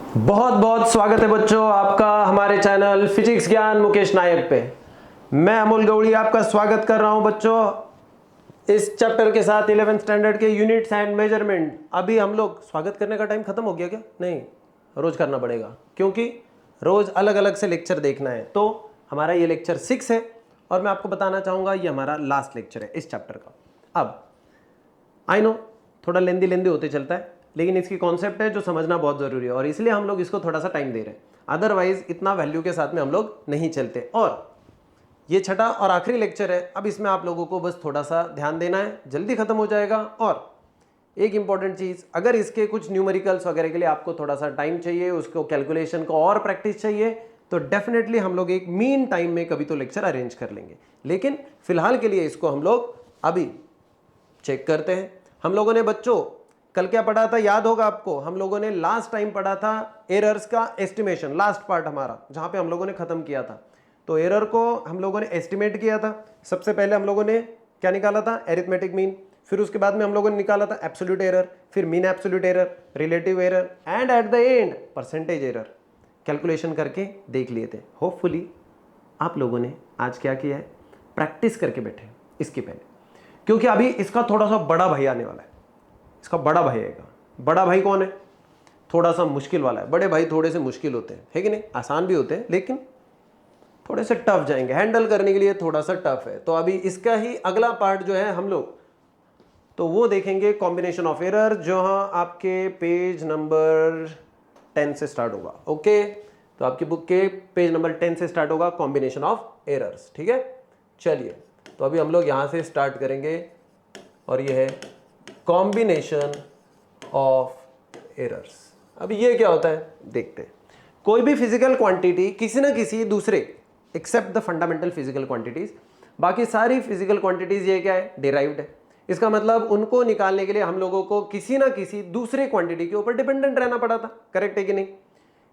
बहुत बहुत स्वागत है बच्चों आपका हमारे चैनल फिजिक्स ज्ञान मुकेश नायक पे। मैं अमोल गौड़ी आपका स्वागत कर रहा हूं बच्चों इस चैप्टर के साथ 11th स्टैंडर्ड के यूनिट्स एंड मेजरमेंट। अभी हम लोग स्वागत करने का टाइम खत्म हो गया क्या? नहीं, रोज करना पड़ेगा क्योंकि रोज अलग अलग से लेक्चर देखना है। तो हमारा ये लेक्चर 6 है और मैं आपको बताना चाहूंगा ये हमारा लास्ट लेक्चर है इस चैप्टर का। अब आई नो थोड़ा लेंदी होते चलता है, लेकिन इसकी कॉन्सेप्ट है जो समझना बहुत ज़रूरी है और इसलिए हम लोग इसको थोड़ा सा टाइम दे रहे हैं। अदरवाइज इतना वैल्यू के साथ में हम लोग नहीं चलते। और ये छठा और आखिरी लेक्चर है। अब इसमें आप लोगों को बस थोड़ा सा ध्यान देना है, जल्दी खत्म हो जाएगा। और एक इंपॉर्टेंट चीज़, अगर इसके कुछ न्यूमेरिकल्स वगैरह के लिए आपको थोड़ा सा टाइम चाहिए, उसको कैलकुलेशन को और प्रैक्टिस चाहिए, तो डेफिनेटली हम लोग एक मीन टाइम में कभी तो लेक्चर अरेंज कर लेंगे। लेकिन फिलहाल के लिए इसको हम लोग अभी चेक करते हैं। हम लोगों ने बच्चों कल क्या पढ़ा था, याद होगा आपको? हम लोगों ने लास्ट टाइम पढ़ा था एरर्स का एस्टिमेशन, लास्ट पार्ट हमारा जहां पे हम लोगों ने खत्म किया था। तो एरर को हम लोगों ने एस्टिमेट किया था। सबसे पहले हम लोगों ने क्या निकाला था? Arithmetic mean. फिर उसके बाद में हम लोगों ने निकाला था एब्सोल्यूट एरर, फिर mean absolute error, relative error and at the end percentage error. Calculation करके देख लिए थे। होपफुली आप लोगों ने आज क्या किया है, प्रैक्टिस करके बैठे इसके पहले, क्योंकि अभी इसका थोड़ा सा बड़ा भाई आने वाला है। इसका बड़ा भाई आएगा। बड़ा भाई कौन है? थोड़ा सा मुश्किल वाला है। बड़े भाई थोड़े से मुश्किल होते हैं, है कि नहीं? आसान भी होते हैं लेकिन थोड़े से टफ जाएंगे, हैंडल करने के लिए थोड़ा सा टफ है। तो अभी इसका ही अगला पार्ट जो है हम लोग तो वो देखेंगे कॉम्बिनेशन ऑफ एरर, जहां आपके पेज नंबर 10 से स्टार्ट होगा। ओके, तो आपकी बुक के पेज नंबर 10 से स्टार्ट होगा कॉम्बिनेशन ऑफ एरर्स। ठीक है, चलिए तो अभी हम लोग यहां से स्टार्ट करेंगे और ये है कॉम्बिनेशन ऑफ एरर्स। अब ये क्या होता है देखते हैं। कोई भी फिजिकल क्वांटिटी किसी ना किसी दूसरे, except the fundamental physical quantities, बाकी सारी फिजिकल क्वांटिटीज ये क्या है? डिराइव्ड है। इसका मतलब उनको निकालने के लिए हम लोगों को किसी ना किसी दूसरे क्वांटिटी के ऊपर डिपेंडेंट रहना पड़ा था। करेक्ट है कि नहीं?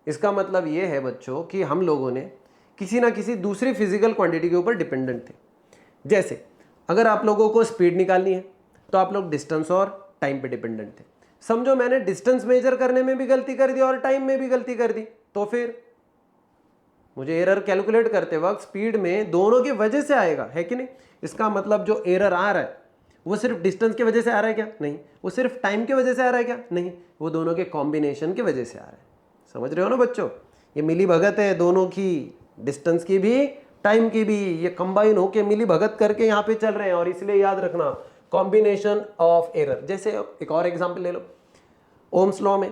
इसका मतलब ये है बच्चों कि हम लोगों ने किसी ना किसी दूसरी फिजिकल क्वांटिटी के ऊपर डिपेंडेंट थे। जैसे अगर आप लोगों को स्पीड निकालनी है तो आप लोग डिस्टेंस और टाइम पे डिपेंडेंट थे। समझो मैंने डिस्टेंस मेजर करने में भी गलती कर दी और टाइम में भी गलती कर दी, तो फिर मुझे एरर कैलकुलेट करते वक्त स्पीड में दोनों की वजह से आएगा, है कि नहीं? इसका मतलब जो एरर आ रहा है वो सिर्फ डिस्टेंस की वजह से आ रहा है क्या? नहीं। वो सिर्फ टाइम की वजह से आ रहा है क्या? नहीं। वो दोनों के कॉम्बिनेशन की वजह से आ रहा है। समझ रहे हो ना बच्चों? ये मिली भगत है दोनों की, डिस्टेंस की भी टाइम की भी, ये कंबाइन होके मिली भगत करके यहाँ पे चल रहे हैं। और इसलिए याद रखना कॉम्बिनेशन ऑफ एरर। जैसे एक और एग्जांपल ले लो, ओम्स लॉ में,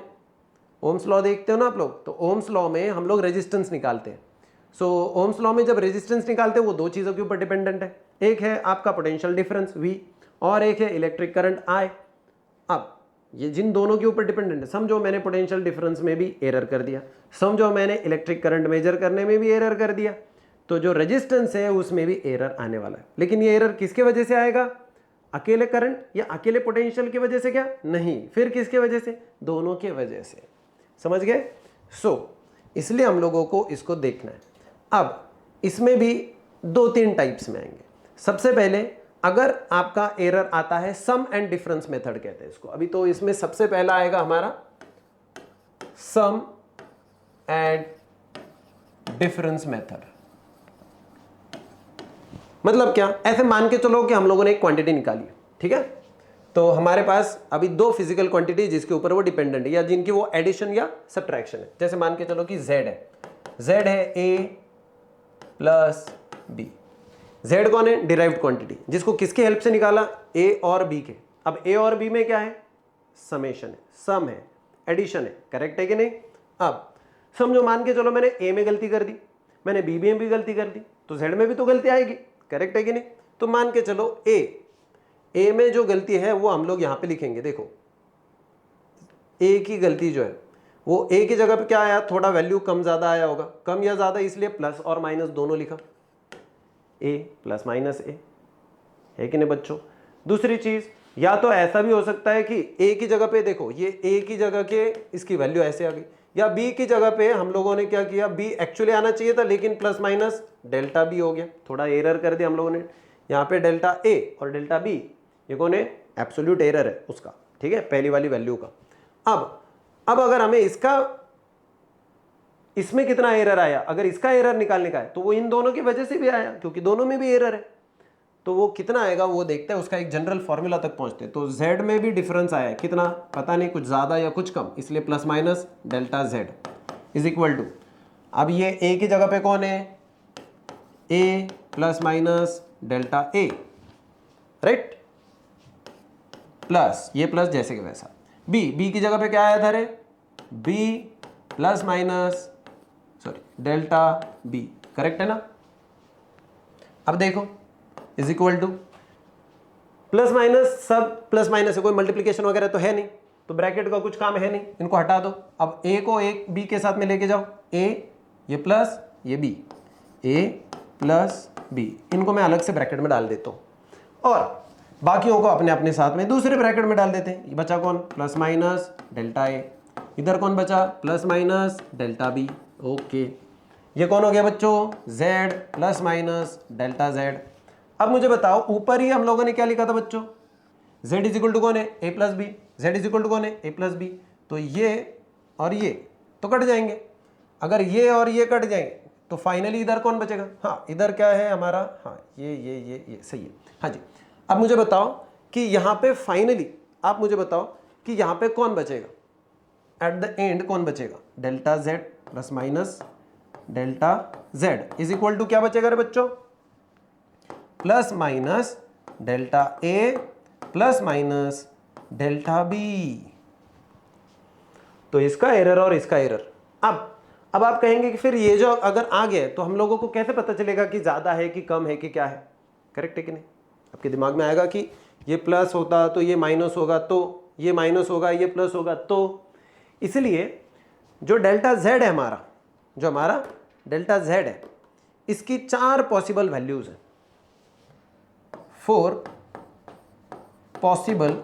ओम्स लॉ देखते हो ना आप लोग, तो ओम्स लॉ में हम लोग रेजिस्टेंस निकालते हैं। सो ओम्स लॉ में जब रेजिस्टेंस निकालते हैं वो दो चीज़ों के ऊपर डिपेंडेंट है। एक है आपका पोटेंशियल डिफरेंस V और एक है इलेक्ट्रिक करंट I। अब ये जिन दोनों के ऊपर डिपेंडेंट है, समझो मैंने पोटेंशियल डिफरेंस में भी एरर कर दिया, समझो मैंने इलेक्ट्रिक करंट मेजर करने में भी एरर कर दिया, तो जो रेजिस्टेंस है उसमें भी एरर आने वाला है। लेकिन ये एरर किसके वजह से आएगा? अकेले करंट या अकेले पोटेंशियल की वजह से? क्या नहीं, फिर किसके वजह से? दोनों के वजह से। समझ गए? इसलिए हम लोगों को इसको देखना है। अब इसमें भी दो तीन टाइप्स में आएंगे। सबसे पहले अगर आपका एरर आता है सम एंड डिफरेंस मेथड कहते हैं इसको। अभी तो इसमें सबसे पहला आएगा हमारा सम एंड डिफरेंस मेथड। मतलब क्या? ऐसे मान के चलो कि हम लोगों ने एक क्वांटिटी निकाली, ठीक है? तो हमारे पास अभी दो फिजिकल क्वांटिटी जिसके ऊपर वो डिपेंडेंट है या जिनकी वो एडिशन या सब्ट्रैक्शन है। जैसे मान के चलो कि Z है, Z है A प्लस B। Z कौन है? डिराइव्ड क्वांटिटी, जिसको किसके हेल्प से निकाला? A और B के। अब A और B में क्या है? समेशन है, सम है, एडिशन है। करेक्ट है कि नहीं? अब समझो मान के चलो मैंने A में गलती कर दी, मैंने B में भी गलती कर दी, तो Z में भी तो गलती आएगी। करेक्ट है कि नहीं? तो मान के चलो A में जो गलती है वो हम लोग यहां पे लिखेंगे। देखो A की गलती जो है वो A की जगह पे क्या आया? थोड़ा वैल्यू कम ज्यादा आया होगा, कम या ज्यादा, इसलिए प्लस और माइनस दोनों लिखा, A प्लस माइनस A, है कि नहीं बच्चों? दूसरी चीज, या तो ऐसा भी हो सकता है कि A की जगह पे देखो ये A की जगह के इसकी वैल्यू ऐसे आ गई, या B की जगह पे हम लोगों ने क्या किया, B एक्चुअली आना चाहिए था लेकिन प्लस माइनस डेल्टा B हो गया, थोड़ा एरर कर दिया हम लोगों ने। यहाँ पे डेल्टा A और डेल्टा B ये कौन है? एब्सोल्यूट एरर है उसका, ठीक है, पहली वाली वैल्यू का। अब अगर हमें इसका इसमें कितना एरर आया, अगर इसका एरर निकालने का है तो वो इन दोनों की वजह से भी आया, क्योंकि दोनों में भी एरर है। तो वो कितना आएगा वो देखते हैं, उसका एक जनरल फॉर्मूला तक पहुंचते हैं। तो z में भी डिफरेंस आया है, कितना पता नहीं, कुछ ज़्यादा या कुछ कम, इसलिए plus minus delta z is equal to, अब ये a की जगह पे कौन है, a plus minus delta a, right, plus ये प्लस जैसे कि वैसा, b की जगह पे क्या आया था रे, b plus minus delta b, correct है ना। अब देखो is equal to, plus minus सब प्लस माइनस है, कोई मल्टीप्लिकेशन वगैरह तो है नहीं, तो ब्रैकेट का कुछ काम है नहीं, इनको हटा दो। अब a को एक b के साथ में लेके जाओ, a ये प्लस ये b, a प्लस b, इनको मैं अलग से ब्रैकेट में डाल देता हूँ और बाकियों को अपने अपने साथ में दूसरे ब्रैकेट में डाल देते हैं। ये बचा कौन, प्लस माइनस डेल्टा a, इधर कौन बचा, plus minus delta b, okay. ये कौन हो गया बच्चों, z plus minus delta z। अब मुझे बताओ, ऊपर ही हम लोगों ने क्या लिखा था बच्चों, z इज इक्वल टू कौन है, a plus B, z is equal to कौन है, a प्लस बी, तो ये और ये तो कट जाएंगे। अगर ये और ये कट जाएंगे तो फाइनली इधर कौन बचेगा, हाँ इधर क्या है हमारा, हाँ ये सही है, हाँ जी। अब मुझे बताओ कि यहाँ पे फाइनली, आप मुझे बताओ कि यहाँ पे कौन बचेगा, एट द एंड कौन बचेगा, delta z plus minus delta z is equal to क्या बचेगा रे बच्चों, plus minus delta a plus minus delta b। तो इसका एरर और इसका एरर। अब आप कहेंगे कि फिर ये जो अगर आ गया तो हम लोगों को कैसे पता चलेगा कि ज़्यादा है कि कम है कि क्या है, करेक्ट है कि नहीं। आपके दिमाग में आएगा कि ये प्लस होता तो ये माइनस होगा, तो ये माइनस होगा, ये प्लस होगा, तो इसलिए जो डेल्टा z है हमारा, जो हमारा डेल्टा z है, इसकी 4 पॉसिबल वैल्यूज हैं, 4 पॉसिबल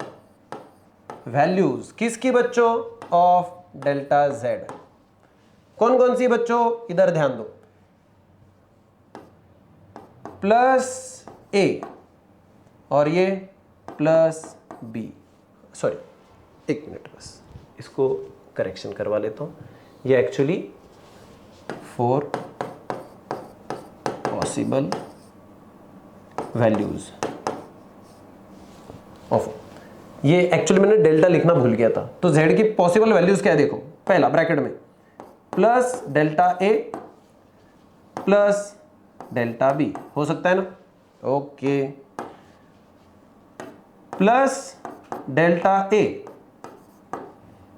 वैल्यूज किसकी बच्चों, ऑफ डेल्टा z। कौन कौन सी बच्चों, इधर ध्यान दो, प्लस a और ये प्लस b, सॉरी एक मिनट बस इसको करेक्शन करवा लेता हूं, ये एक्चुअली 4 पॉसिबल वैल्यूज ऑफ, ये एक्चुअली मैंने डेल्टा लिखना भूल गया था। तो z की पॉसिबल वैल्यूज क्या है, देखो पहला ब्रैकेट में plus delta a plus delta b, हो सकता है ना, okay, plus delta a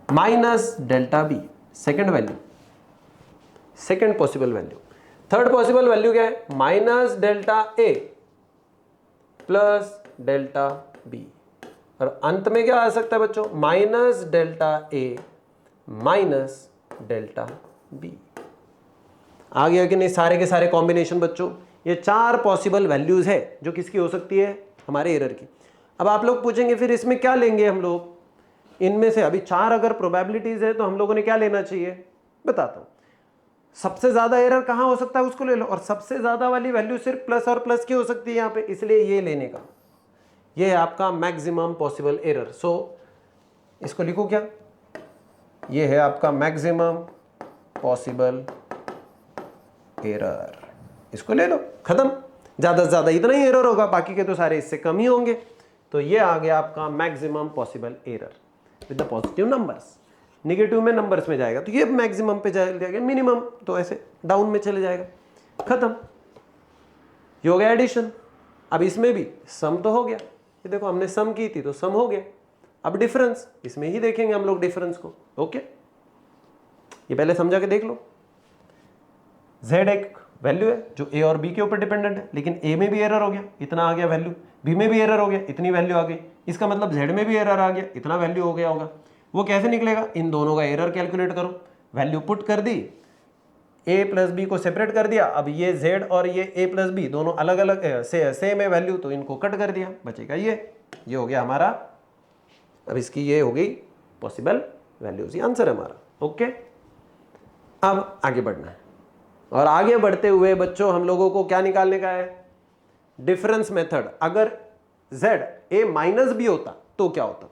minus delta b, second value, second possible value. Third possible value क्या है, minus delta a plus delta b, और अंत में क्या आ सकता है बच्चों, minus delta a minus delta b। आ गया कि नहीं सारे के सारे कॉम्बिनेशन बच्चों। ये 4 पॉसिबल वैल्यूज है जो किसकी हो सकती है, हमारे एरर की। अब आप लोग पूछेंगे फिर इसमें क्या लेंगे हम लोग, इनमें से अभी 4 अगर प्रोबेबिलिटीज है तो हम लोगों ने क्या लेना चाहिए, बताता हूं। सबसे ज्यादा एरर कहां हो सकता है उसको ले लो, और सबसे ज्यादा वाली वैल्यू सिर्फ प्लस और प्लस की हो सकती है यहां पे, इसलिए ये लेने का, ये है आपका मैक्सिमम पॉसिबल एरर। सो इसको लिखो क्या, ये है आपका मैक्सिमम पॉसिबल एरर, इसको ले लो, खत्म। ज्यादा से ज्यादा इतना ही एरर होगा, बाकी के तो सारे इससे कम ही होंगे। तो ये आ गया आपका maximum possible error with the positive numbers. Negative में नंबर्स में जाएगा तो ये मैक्सिमम पे जाएगा, मिनिमम तो ऐसे डाउन में चले जाएगा, खत्म। ये हो गया एडिशन। अब इसमें भी सम तो हो गया, ये देखो हमने सम की थी तो सम हो गया। अब डिफरेंस, इसमें ही देखेंगे हम लोग डिफरेंस को, ओके। ये पहले समझा के देख लो, z एक वैल्यू है जो a और b के ऊपर डिपेंडेंट है, लेकिन a में भी एरर हो गया, इतना आ गया वैल्यू, b में भी एरर हो गया, इतनी वैल्यू आ गई, इसका मतलब z में भी एरर आ गया, इतना वैल्यू हो गया होगा। वो कैसे निकलेगा, इन दोनों का एरर कैलकुलेट करो, वैल्यू पुट कर दी, a प्लस बी को सेपरेट कर दिया, अब ये z और ये a प्लस बी दोनों अलग अलग सेम है वैल्यू, तो इनको कट कर दिया, बचेगा ये हो गया हमारा। अब इसकी ये हो गई पॉसिबल वैल्यूज, ये आंसर है हमारा, ओके। अब आगे बढ़ना है, और आगे बढ़ते हुए बच्चों हम लोगों को क्या निकालने का है, डिफरेंस मेथड। अगर z a माइनस b होता तो क्या होता,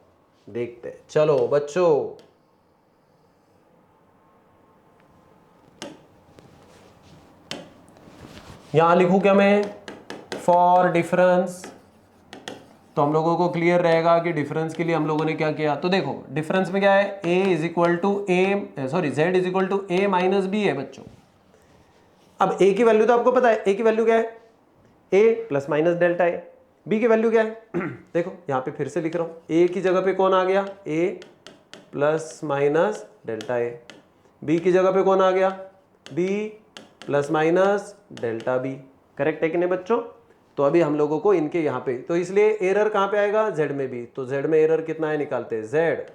देखते हैं। चलो बच्चों, यहां लिखूं क्या मैं, फॉर डिफरेंस, तो हम लोगों को क्लियर रहेगा कि डिफरेंस के लिए हम लोगों ने क्या किया। तो देखो डिफरेंस में क्या है, a is equal to A sorry z is equal to a minus B है बच्चों। अब a की वैल्यू तो आपको पता है, a की वैल्यू क्या है, a plus minus delta a। b की वैल्यू क्या है देखो यहां पे फिर से लिख रहा हूं, a की जगह पे कौन आ गया, a plus minus delta a। b की जगह पे कौन आ गया, b plus minus delta b। Correct है कि नहीं बच्चों। तो अभी हम लोगों को इनके यहाँ पे, तो इसलिए एरर कहाँ पे आएगा, z में भी। तो z में एरर कितना है निकालते हैं, z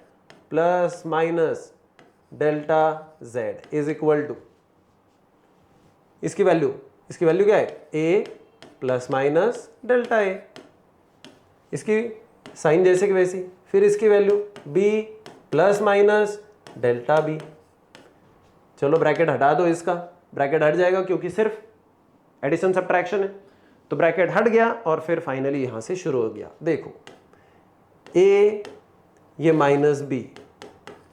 plus minus delta z is equal to, इसकी वैल्यू क्या है, a plus minus delta a, इसकी साइन जैसे कि वैसी। फिर इसकी value b plus minus delta b। चलो ब्रैकेट हटा दो, इसका ब्रैकेट हट जाएगा क्योंकि सिर्फ एडिशन सब्ट्रैक्शन है। तो ब्रैकेट हट गया और फिर फाइनली यहां से शुरू हो गया। देखो a ये माइनस b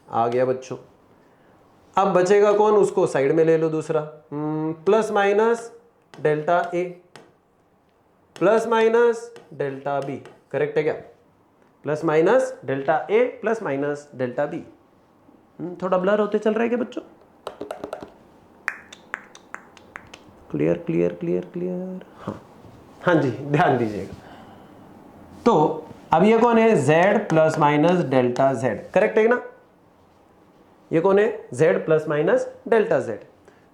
आ गया बच्चों। अब बचेगा कौन, उसको साइड में ले लो दूसरा, plus minus delta a plus minus delta b। Correct है क्या, plus minus delta a plus minus delta b। थोड़ा ब्लर होते चल रहा है क्या बच्चों, क्लियर क्लियर क्लियर क्लियर, हाँ जी ध्यान दीजिएगा। तो अब ये कौन है, z plus minus delta z। Correct है ना, ये कौन है, z plus minus delta z।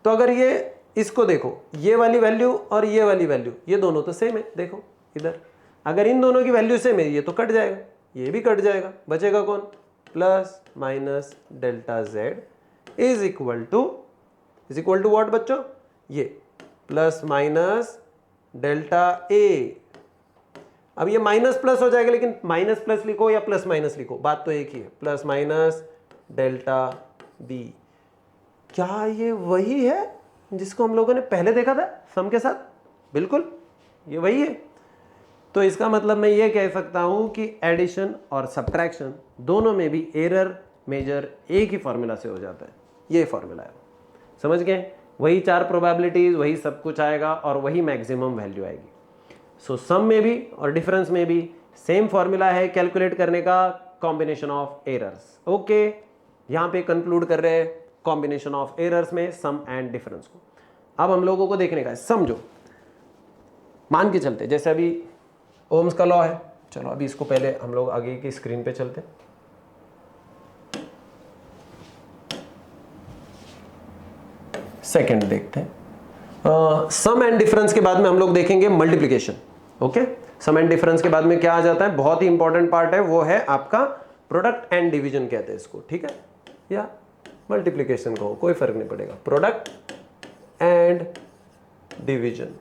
तो अगर ये इसको देखो, ये वाली वैल्यू और ये वाली वैल्यू, ये दोनों तो सेम है। देखो इधर अगर इन दोनों की वैल्यू सेम है, ये तो कट जाएगा, ये भी कट जाएगा, बचेगा कौन, plus minus delta z is equal to what बच्चों, ये प्लस माइनस डेल्टा a। अब ये माइनस प्लस हो जाएगा, लेकिन माइनस प्लस लिखो या प्लस माइनस लिखो, बात तो एक ही है, प्लस माइनस डेल्टा b। क्या ये वही है जिसको हम लोगों ने पहले देखा था सम के साथ, बिल्कुल ये वही है। तो इसका मतलब मैं ये कह सकता हूं कि एडिशन और सब्ट्रैक्शन दोनों में भी एरर मेजर एक ही फॉर्मूला से हो जाता है। ये फॉर्मूला है, समझ गए, वही 4 प्रोबेबिलिटीज, वही सब कुछ आएगा और वही मैक्सिमम वैल्यू आएगी। सो सम में भी और डिफरेंस में भी सेम फॉर्मूला है कैलकुलेट करने का, कॉम्बिनेशन ऑफ एरर्स। ओके, यहां पे कंक्लूड कर रहे हैं कॉम्बिनेशन ऑफ एरर्स में सम एंड डिफरेंस को। अब हम लोगों को देखने का है, समझो मान के चलते जैसे अभी ओम्स का लॉ है। चलो अभी इसको पहले हम लोग आगे की स्क्रीन पे चलते हैं। सेकंड देखते हैं, सम एंड डिफरेंस के बाद में हम लोग देखेंगे multiplication. Okay, sum and difference के बाद में क्या आ जाता है, बहुत ही इंपॉर्टेंट पार्ट है, वो है आपका प्रोडक्ट एंड डिवीजन कहते हैं इसको, ठीक है, या मल्टीप्लिकेशन को कोई फर्क नहीं पड़ेगा, प्रोडक्ट एंड डिवीजन।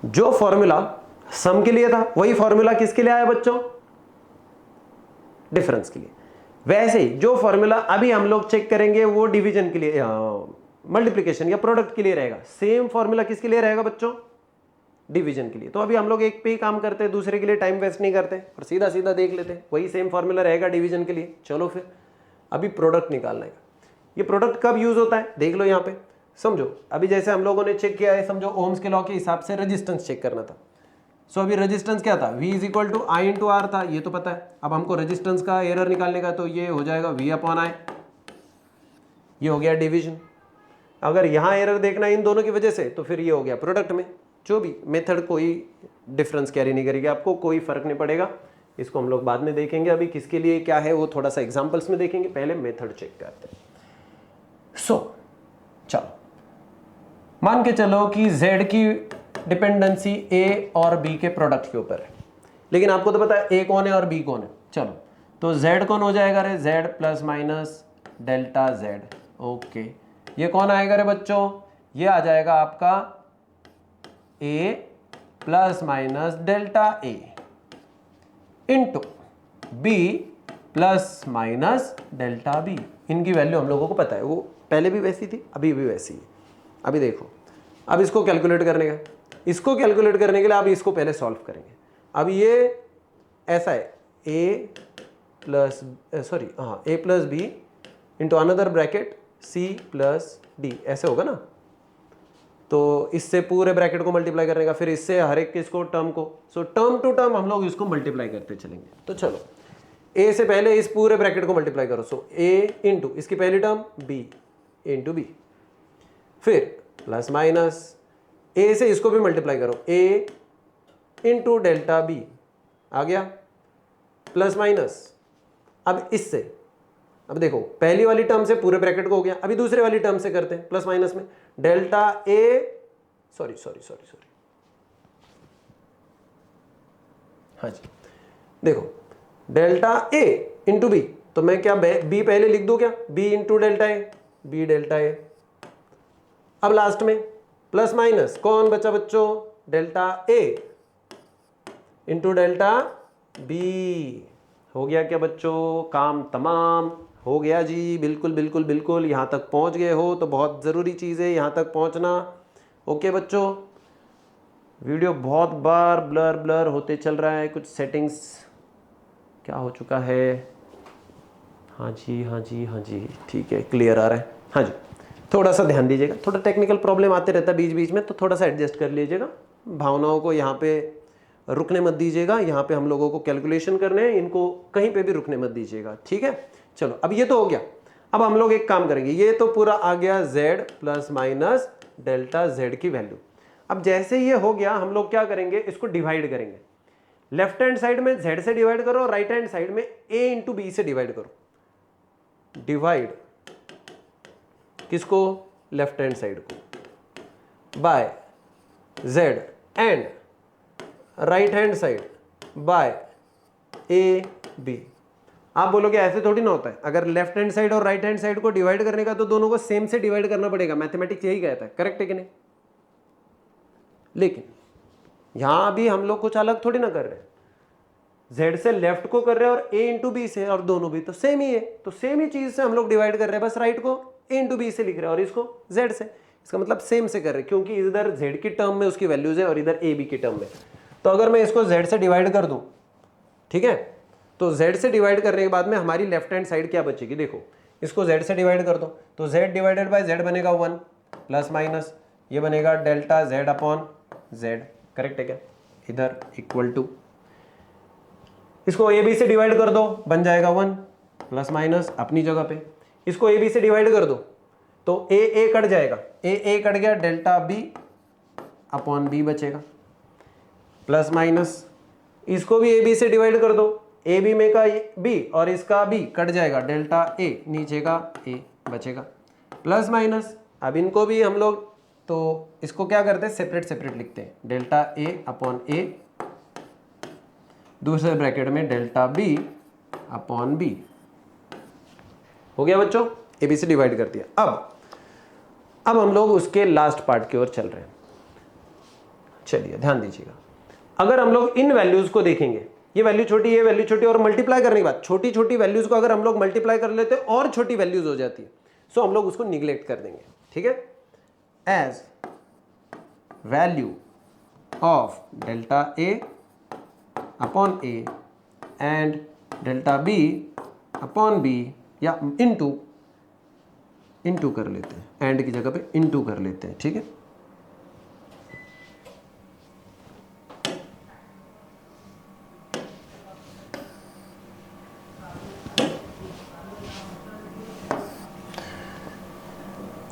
जो फॉर्मूला सम के लिए था वही फॉर्मूला किसके लिए आया बच्चों, डिफरेंस के लिए। वैसे ही जो फॉर्मूला अभी हम लोग चेक करेंगे वो डिवीजन के लिए, मल्टीप्लिकेशन या प्रोडक्ट के लिए रहेगा। सेम फॉर्मूला किसके लिए रहेगा बच्चों, डिवीजन के लिए। तो अभी हम लोग एक पे ही काम करते हैं, दूसरे के लिए टाइम वेस्ट नहीं करते और सीधा सीधा देख लेते हैं, वही सेम फॉर्मूला रहेगा डिवीजन के लिए। चलो फिर अभी प्रोडक्ट निकालना है। ये प्रोडक्ट कब यूज होता है देख लो यहाँ पे, समझो अभी जैसे हम लोगों ने चेक किया है, समझो ओम्स के लॉ के हिसाब से रेजिस्टेंस चेक करना था। सो अभी रेजिस्टेंस क्या था, V is equal to I into R था, ये तो पता है। अब हमको रेजिस्टेंस का एरर निकालने का, तो ये हो जाएगा V अपॉन आई, ये हो गया डिवीजन। अगर यहाँ एरर देखना है इन दोनों की वजह से, तो फिर ये हो गया प्रोडक्ट में। जो भी मेथड कोई डिफरेंस कैरी नहीं करेगी, आपको कोई फर्क नहीं पड़ेगा। इसको हम लोग बाद में देखेंगे, अभी किसके लिए क्या है वो थोड़ा सा एग्जाम्पल्स में देखेंगे, पहले मेथड चेक करते हैं। सो चलो मान के चलो कि Z की डिपेंडेंसी A और B के प्रोडक्ट के ऊपर है, लेकिन आपको तो पता है A कौन है और B कौन है। चलो तो Z कौन हो जाएगा रे, Z plus minus delta Z। Okay, ये कौन आएगा रे बच्चों, ये आ जाएगा आपका A plus minus delta A into B plus minus delta B। इनकी वैल्यू हम लोगों को पता है, वो पहले भी वैसी थी अभी भी वैसी है। अभी देखो, अब इसको कैलकुलेट करने का, इसको कैलकुलेट करने के लिए अब इसको पहले सॉल्व करेंगे। अब ये ऐसा है a plus A plus B into another bracket C plus D, ऐसे होगा ना, तो इससे पूरे ब्रैकेट को मल्टीप्लाई करने का, फिर इससे हर एक किसको, टर्म को। सो टर्म टू टर्म हम लोग इसको मल्टीप्लाई करते चलेंगे। तो चलो ए से पहले इस पूरे ब्रैकेट को मल्टीप्लाई करो। सो ए इंटू इसकी पहली टर्म बी इंटू बी, फिर प्लस माइनस ए से इसको भी मल्टीप्लाई करो, ए इंटू डेल्टा बी आ गया, प्लस माइनस अब इससे, अब देखो पहली वाली टर्म से पूरे ब्रैकेट को हो गया, अभी दूसरी वाली टर्म से करते हैं प्लस माइनस में, डेल्टा ए सॉरी हाँ जी, देखो डेल्टा ए इंटू बी, तो मैं क्या बी पहले लिख दूं क्या, B into delta A, B delta A. अब लास्ट में प्लस माइनस कौन बचा बच्चों, delta A into delta B. हो गया क्या बच्चों, काम तमाम हो गया जी। बिल्कुल बिल्कुल बिल्कुल, यहाँ तक पहुँच गए हो तो बहुत ज़रूरी चीज़ है यहाँ तक पहुँचना। ओके बच्चों, वीडियो बहुत बार ब्लर ब्लर होते चल रहा है, कुछ सेटिंग्स क्या हो चुका है। हाँ जी हाँ जी हाँ जी, ठीक है, क्लियर आ रहा है। हाँ जी, थोड़ा सा ध्यान दीजिएगा, थोड़ा टेक्निकल प्रॉब्लम आते रहता है बीच बीच में, तो थोड़ा सा एडजस्ट कर लीजिएगा। भावनाओं को यहाँ पे रुकने मत दीजिएगा, यहाँ पे हम लोगों को कैलकुलेशन करने हैं, इनको कहीं पे भी रुकने मत दीजिएगा, ठीक है। चलो अब ये तो हो गया, अब हम लोग एक काम करेंगे, ये तो पूरा आ गया z plus minus delta z की वैल्यू। अब जैसे ये हो गया, हम लोग क्या करेंगे, इसको डिवाइड करेंगे। लेफ्ट हैंड साइड में z से डिवाइड करो, राइट हैंड साइड में a इंटू बी से डिवाइड करो। डिवाइड किसको, लेफ्ट हैंड साइड को by z and right hand side by A B. आप बोलोगे ऐसे थोड़ी ना होता है, अगर लेफ्ट हैंड साइड और राइट हैंड साइड को डिवाइड करने का तो दोनों को सेम से डिवाइड करना पड़ेगा, मैथमेटिक्स यही कहता है, करेक्ट है कि नहीं। लेकिन यहां भी हम लोग कुछ अलग थोड़ी ना कर रहे हैं, z से लेफ्ट को कर रहे हैं और a इंटू बी से, और दोनों भी तो सेम ही है, तो सेम ही चीज से हम लोग डिवाइड कर रहे हैं, बस राइट को a इंटू बी से लिख रहे हैं और इसको z से, इसका मतलब सेम से कर रहे हैं, क्योंकि इधर z की टर्म में उसकी वैल्यूज है और इधर a b की टर्म में। तो अगर मैं इसको z से डिवाइड कर दूं, ठीक है, तो z से डिवाइड करने के बाद में हमारी लेफ्ट हैंड साइड क्या बचेगी, देखो इसको z से डिवाइड कर दो तो z डिवाइडेड बाय z बनेगा 1 प्लस माइनस ये बनेगा delta z upon z, correct है क्या, इधर इक्वल टू, इसको a b से डिवाइड कर दो बन जाएगा 1 प्लस माइनस अपनी जगह पे, इसको a b से डिवाइड कर दो तो a कट जाएगा, a कट गया, डेल्टा b अपॉन b बचेगा, प्लस माइनस इसको भी a b से डिवाइड कर दो, ए बी में का b और इसका b कट जाएगा, डेल्टा a नीचे का a बचेगा, प्लस माइनस अब इनको भी हम लोग तो इसको क्या करते हैं, सेपरेट सेपरेट लिखते हैं, डेल्टा a अपॉन a, दूसरे ब्रैकेट में डेल्टा b अपॉन b। हो गया बच्चों, ए बी से डिवाइड कर दिया। अब हम लोग उसके लास्ट पार्ट की ओर चल रहे हैं। चलिए ध्यान दीजिएगा, अगर हम लोग इन वैल्यूज को देखेंगे, ये वैल्यू छोटी, ये वैल्यू छोटी, और मल्टीप्लाई करने के बाद छोटी छोटी वैल्यूज को अगर हम लोग मल्टीप्लाई कर लेते हैं और छोटी वैल्यूज हो जाती है, सो हम लोग उसको निगलेक्ट कर देंगे, ठीक है। As value of delta A upon A and delta B upon B, या इंटू कर लेते हैं, एंड की जगह पे इंटू कर लेते हैं, ठीक है।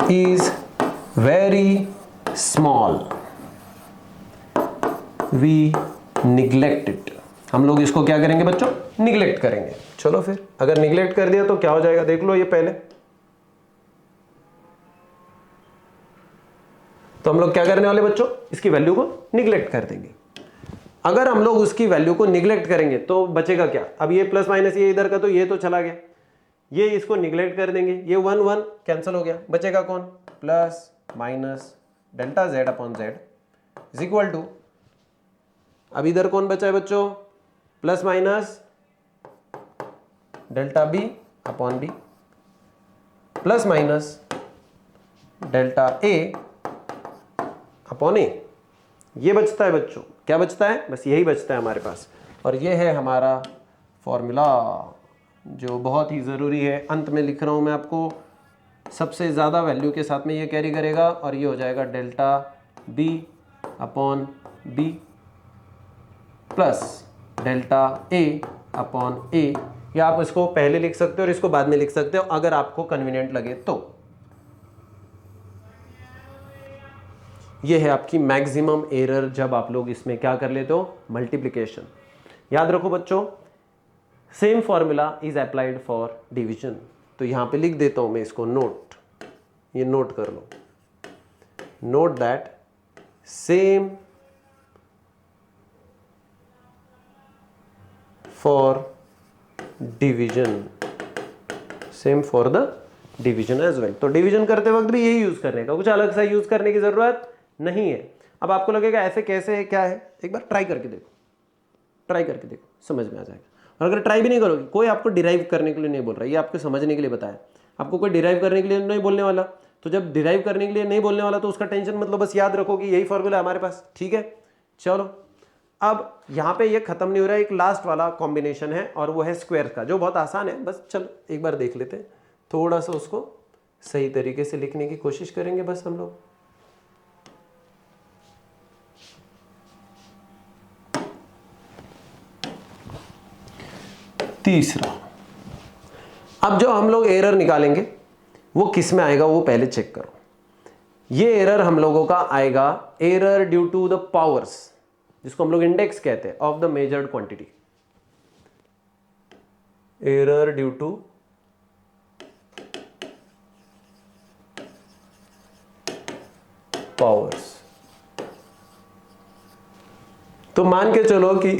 is very small, we neglect it। हम लोग इसको क्या करेंगे बच्चों, निगलेक्ट करेंगे। चलो फिर अगर निगलेक्ट कर दिया तो क्या हो जाएगा, देख लो ये पहले। तो हम लोग क्या करने वाले बच्चों, इसकी वैल्यू को निगलेक्ट कर देंगे। अगर हम लोग उसकी वैल्यू को निगलेक्ट करेंगे तो बचेगा क्या, अब ये प्लस माइनस ये इधर का तो ये तो चला गया, ये इसको निगलेक्ट कर देंगे, ये 1 1 कैंसिल हो गया, बचेगा कौन, plus minus delta z upon z is equal to, अब इधर कौन बचा है बच्चों, plus minus delta b upon b plus minus delta a upon a। ये बचता है बच्चों, क्या बचता है, बस यही बचता है हमारे पास, और ये है हमारा फॉर्मूला जो बहुत ही ज़रूरी है। अंत में लिख रहा हूँ मैं आपको, सबसे ज़्यादा वैल्यू के साथ में ये कैरी करेगा और ये हो जाएगा delta B upon B plus delta A upon A. या आप इसको पहले लिख सकते हो और इसको बाद में लिख सकते हो अगर आपको कन्वीनियंट लगे तो। ये है आपकी मैक्सिमम एरर जब आप लोग इसमें क्या कर लेते हो, मल्टीप्लिकेशन। याद रखो बच्चों, same formula is applied for division. तो यहां पे लिख देता हूं मैं इसको नोट, ये नोट कर लो, note that same for division, same for the division as well. तो डिवीजन करते वक्त भी यही यूज करने का, कुछ अलग सा यूज करने की जरूरत नहीं है। अब आपको लगेगा ऐसे कैसे है, क्या है, एक बार ट्राई करके देखो, ट्राई करके देखो, समझ में आ जाएगा। और अगर ट्राई भी नहीं करोगे, कोई आपको डिराइव करने के लिए नहीं बोल रहा, ये आपको समझने के लिए बताया, आपको कोई डिराइव करने के लिए नहीं बोलने वाला। तो जब डिराइव करने के लिए नहीं बोलने वाला तो उसका टेंशन मतलब बस याद रखो कि यही फॉर्मूला हमारे पास, ठीक है। चलो अब यहाँ पे ये खत्म नहीं हो रहा है, एक लास्ट वाला कॉम्बिनेशन है और वो है स्क्वायर का, जो बहुत आसान है। बस चलो एक बार देख लेते हैं, थोड़ा सा उसको सही तरीके से लिखने की कोशिश करेंगे बस हम लोग। तीसरा, अब जो हम लोग एरर निकालेंगे वो किस में आएगा वो पहले चेक करो। ये एरर हम लोगों का आएगा error due to the powers, जिसको हम लोग इंडेक्स कहते हैं, of the measured quantity. Error due to powers. तो मान के चलो कि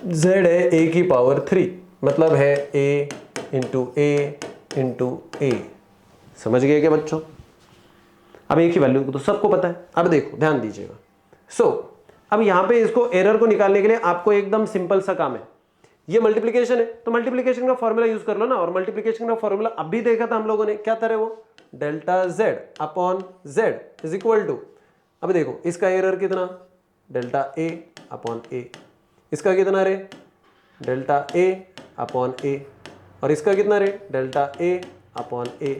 z है a की पावर 3, मतलब है a इंटू ए इंटू ए। समझ गए क्या बच्चों? अब एक ही वैल्यू तो सबको पता है। अब देखो ध्यान दीजिएगा। अब यहां पे इसको एरर को निकालने के लिए आपको एकदम सिंपल सा काम है, ये मल्टीप्लिकेशन है तो मल्टीप्लिकेशन का फॉर्मूला यूज कर लो ना। और मल्टीप्लिकेशन का फॉर्मूला अभी देखा था हम लोगों ने, क्या था वो, delta z upon z is equal to, अब देखो इसका एरर कितना, डेल्टा a अपॉन a, इसका कितना रे, डेल्टा a अपॉन a, और इसका कितना रे, डेल्टा a अपॉन a।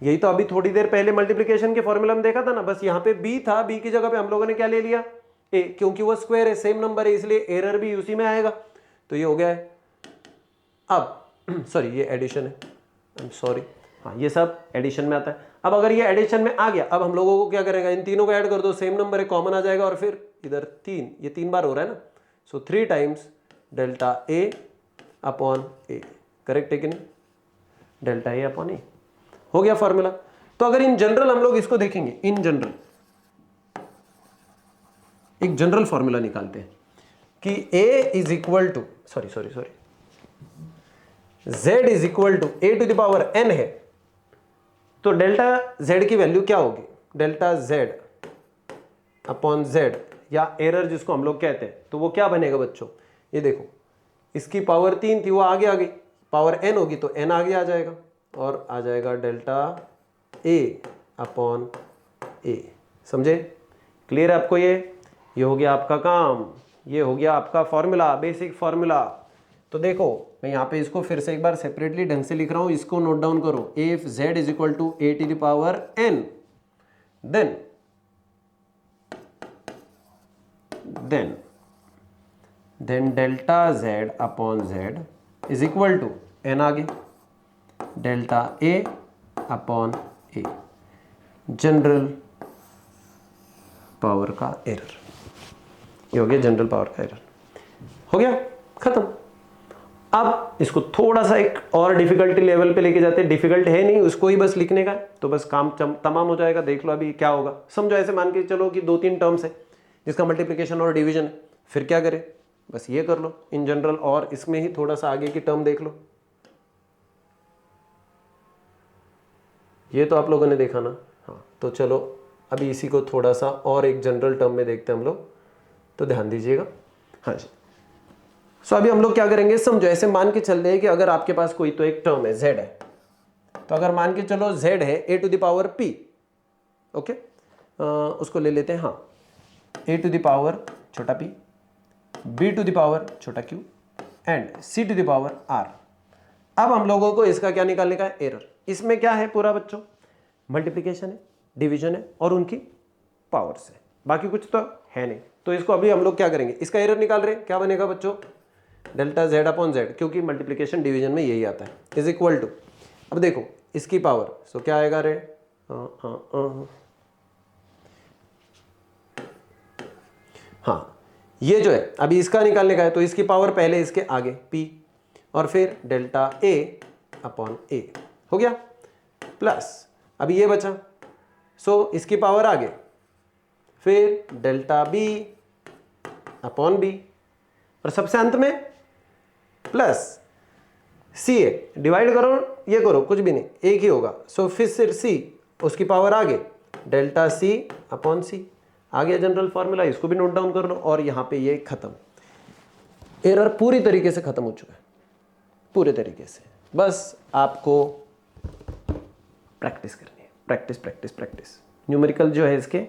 यही तो अभी थोड़ी देर पहले मल्टीप्लिकेशन के फॉर्मूला में देखा था ना। बस यहाँ पे b था, b की जगह पे हम लोगों ने क्या ले लिया, a, क्योंकि वो स्क्वायर है, सेम नंबर है, इसलिए एरर भी उसी में आएगा। तो ये हो गया है। अब सॉरी ये एडिशन है, आई एम सॉरी, हाँ ये सब एडिशन में आता है। अब अगर ये एडिशन में आ गया, अब हम लोगों को क्या करेगा, इन तीनों को ऐड कर दो, सेम नंबर है, कॉमन आ जाएगा, और फिर इधर 3, ये 3 बार हो रहा है ना। सो 3 times delta a upon a, correct है कि नहीं, डेल्टा a अपॉन a हो गया फॉर्मूला। तो अगर इन जनरल हम लोग इसको देखेंगे, इन जनरल एक जनरल फॉर्मूला निकालते हैं कि a is equal to sorry z is equal to a to the power n है, तो डेल्टा z की वैल्यू क्या होगी, डेल्टा z अपॉन z, या एरर जिसको हम लोग कहते हैं, तो वो क्या बनेगा बच्चों, ये देखो इसकी पावर 3 थी, वो आगे आ गई, पावर n होगी तो n आगे आ जाएगा, और आ जाएगा डेल्टा a अपॉन a। समझे, क्लियर है आपको? ये हो गया आपका काम, ये हो गया आपका फॉर्मूला, बेसिक फॉर्मूला। तो देखो मैं यहाँ पे इसको फिर से एक बार सेपरेटली ढंग से लिख रहा हूँ, इसको नोट डाउन करो। If z is equal to a to the power n, then delta z upon z is equal to n आगे, delta a upon a, general power का एरर। ये हो गया जनरल पावर का एरर, हो गया खत्म। अब इसको थोड़ा सा एक और डिफिकल्टी लेवल पे लेके जाते हैं, डिफिकल्ट है नहीं, उसको ही बस लिखने का, तो बस काम तमाम हो जाएगा। देख लो अभी क्या होगा, समझो ऐसे मान के चलो कि 2-3 टर्म्स है जिसका मल्टीप्लिकेशन और डिवीजन है, फिर क्या करें, बस ये कर लो इन जनरल, और इसमें ही थोड़ा सा आगे की टर्म देख लो। ये तो आप लोगों ने देखा ना, हाँ तो चलो अभी इसी को थोड़ा सा और एक जनरल टर्म में देखते हैं हम लोग, तो ध्यान दीजिएगा। हाँ जी, सो अभी हम लोग क्या करेंगे, समझो ऐसे मान के चल रहे हैं कि अगर आपके पास कोई तो एक टर्म है z है, तो अगर मान के चलो z है a to the power p, okay, उसको ले लेते हैं, हाँ a टू द पावर छोटा p, b to the power छोटा q and c to the power r। अब हम लोगों को इसका क्या निकालने का है, एरर। इसमें क्या है पूरा बच्चों, मल्टीप्लिकेशन है, डिवीजन है और उनकी पावर्स है, बाकी कुछ तो है नहीं। तो इसको अभी हम लोग क्या करेंगे, इसका एरर निकाल रहे हैं, क्या बनेगा बच्चों, डेल्टा जेड अपॉन जेड, क्योंकि मल्टीप्लिकेशन डिवीजन में यही आता है, इज इक्वल टू, अब देखो इसकी पावर, सो क्या आएगा रे, हाँ ये जो है अभी इसका निकालने का है, तो इसकी पावर पहले इसके आगे p और फिर डेल्टा a अपॉन a हो गया, प्लस अभी ये बचा, सो इसकी पावर आगे, फिर डेल्टा b अपॉन b और सबसे अंत में प्लस सी ए, डिवाइड करो ये करो कुछ भी नहीं, एक ही होगा, सो फिर सिर्फ सी, उसकी पावर आगे डेल्टा सी अपॉन सी, आ गया जनरल फॉर्मूला, इसको भी नोट डाउन कर लो और यहाँ पे ये खत्म, एरर पूरी तरीके से खत्म हो चुका है, पूरे तरीके से। बस आपको प्रैक्टिस करनी है, प्रैक्टिस प्रैक्टिस प्रैक्टिस। न्यूमेरिकल जो है इसके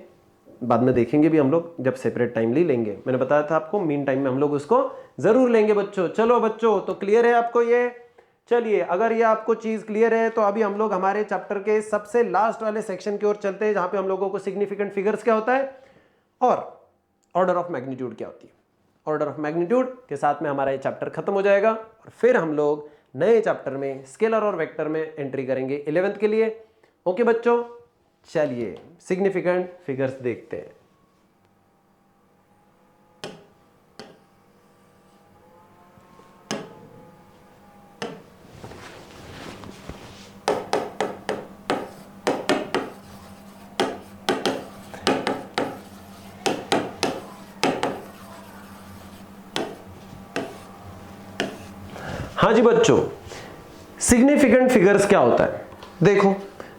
बाद में देखेंगे भी हम लोग जब सेपरेट टाइम लेंगे, मैंने बताया था आपको मीन टाइम में हम लोग उसको जरूर लेंगे बच्चों। चलो बच्चों, तो क्लियर है आपको ये, चलिए अगर ये आपको चीज क्लियर है तो अभी हम लोग हमारे चैप्टर के सबसे लास्ट वाले सेक्शन की ओर चलते हैं, जहां पे हम लोगों को सिग्निफिकेंट फिगर्स क्या होता है और ऑर्डर ऑफ मैग्नीट्यूड क्या होती है। ऑर्डर ऑफ मैग्नीट्यूड के साथ में हमारा ये चैप्टर खत्म हो जाएगा और फिर हम लोग नए चैप्टर में स्केलर और वेक्टर में एंट्री करेंगे 11th के लिए। ओके बच्चों, चलिए सिग्निफिकेंट फिगर्स देखते हैं। हाँ जी बच्चों, सिग्निफिकेंट फिगर्स क्या होता है। देखो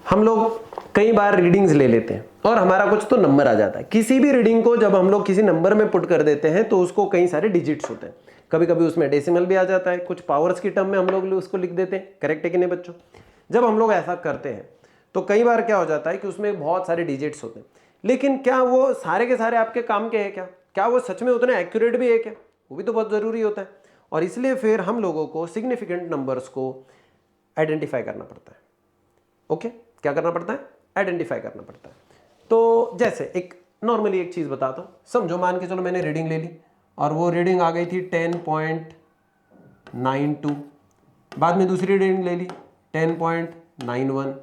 हम लोग कई बार रीडिंग्स ले लेते हैं और हमारा कुछ तो नंबर आ जाता है। किसी भी रीडिंग को जब हम लोग किसी नंबर में पुट कर देते हैं तो उसको कई सारे डिजिट्स होते हैं, कभी कभी उसमें डेसिमल भी आ जाता है, कुछ पावर्स की टर्म में हम लोग उसको लिख देते हैं। करेक्ट है कि नहीं बच्चों। जब हम लोग ऐसा करते हैं तो कई बार क्या हो जाता है कि उसमें बहुत सारे डिजिट्स होते हैं, लेकिन क्या वो सारे के सारे आपके काम के हैं क्या वो सच में उतने एक्यूरेट भी है क्या, वो भी तो बहुत ज़रूरी होता है। और इसलिए फिर हम लोगों को सिग्निफिकेंट नंबर्स को आइडेंटिफाई करना पड़ता है। ओके, क्या करना पड़ता है, आइडेंटिफाई करना पड़ता है। तो जैसे एक नॉर्मली एक चीज़ बताता हूँ, समझो मान के चलो मैंने रीडिंग ले ली और वो रीडिंग आ गई थी 10.92, बाद में दूसरी रीडिंग ले ली 10.91,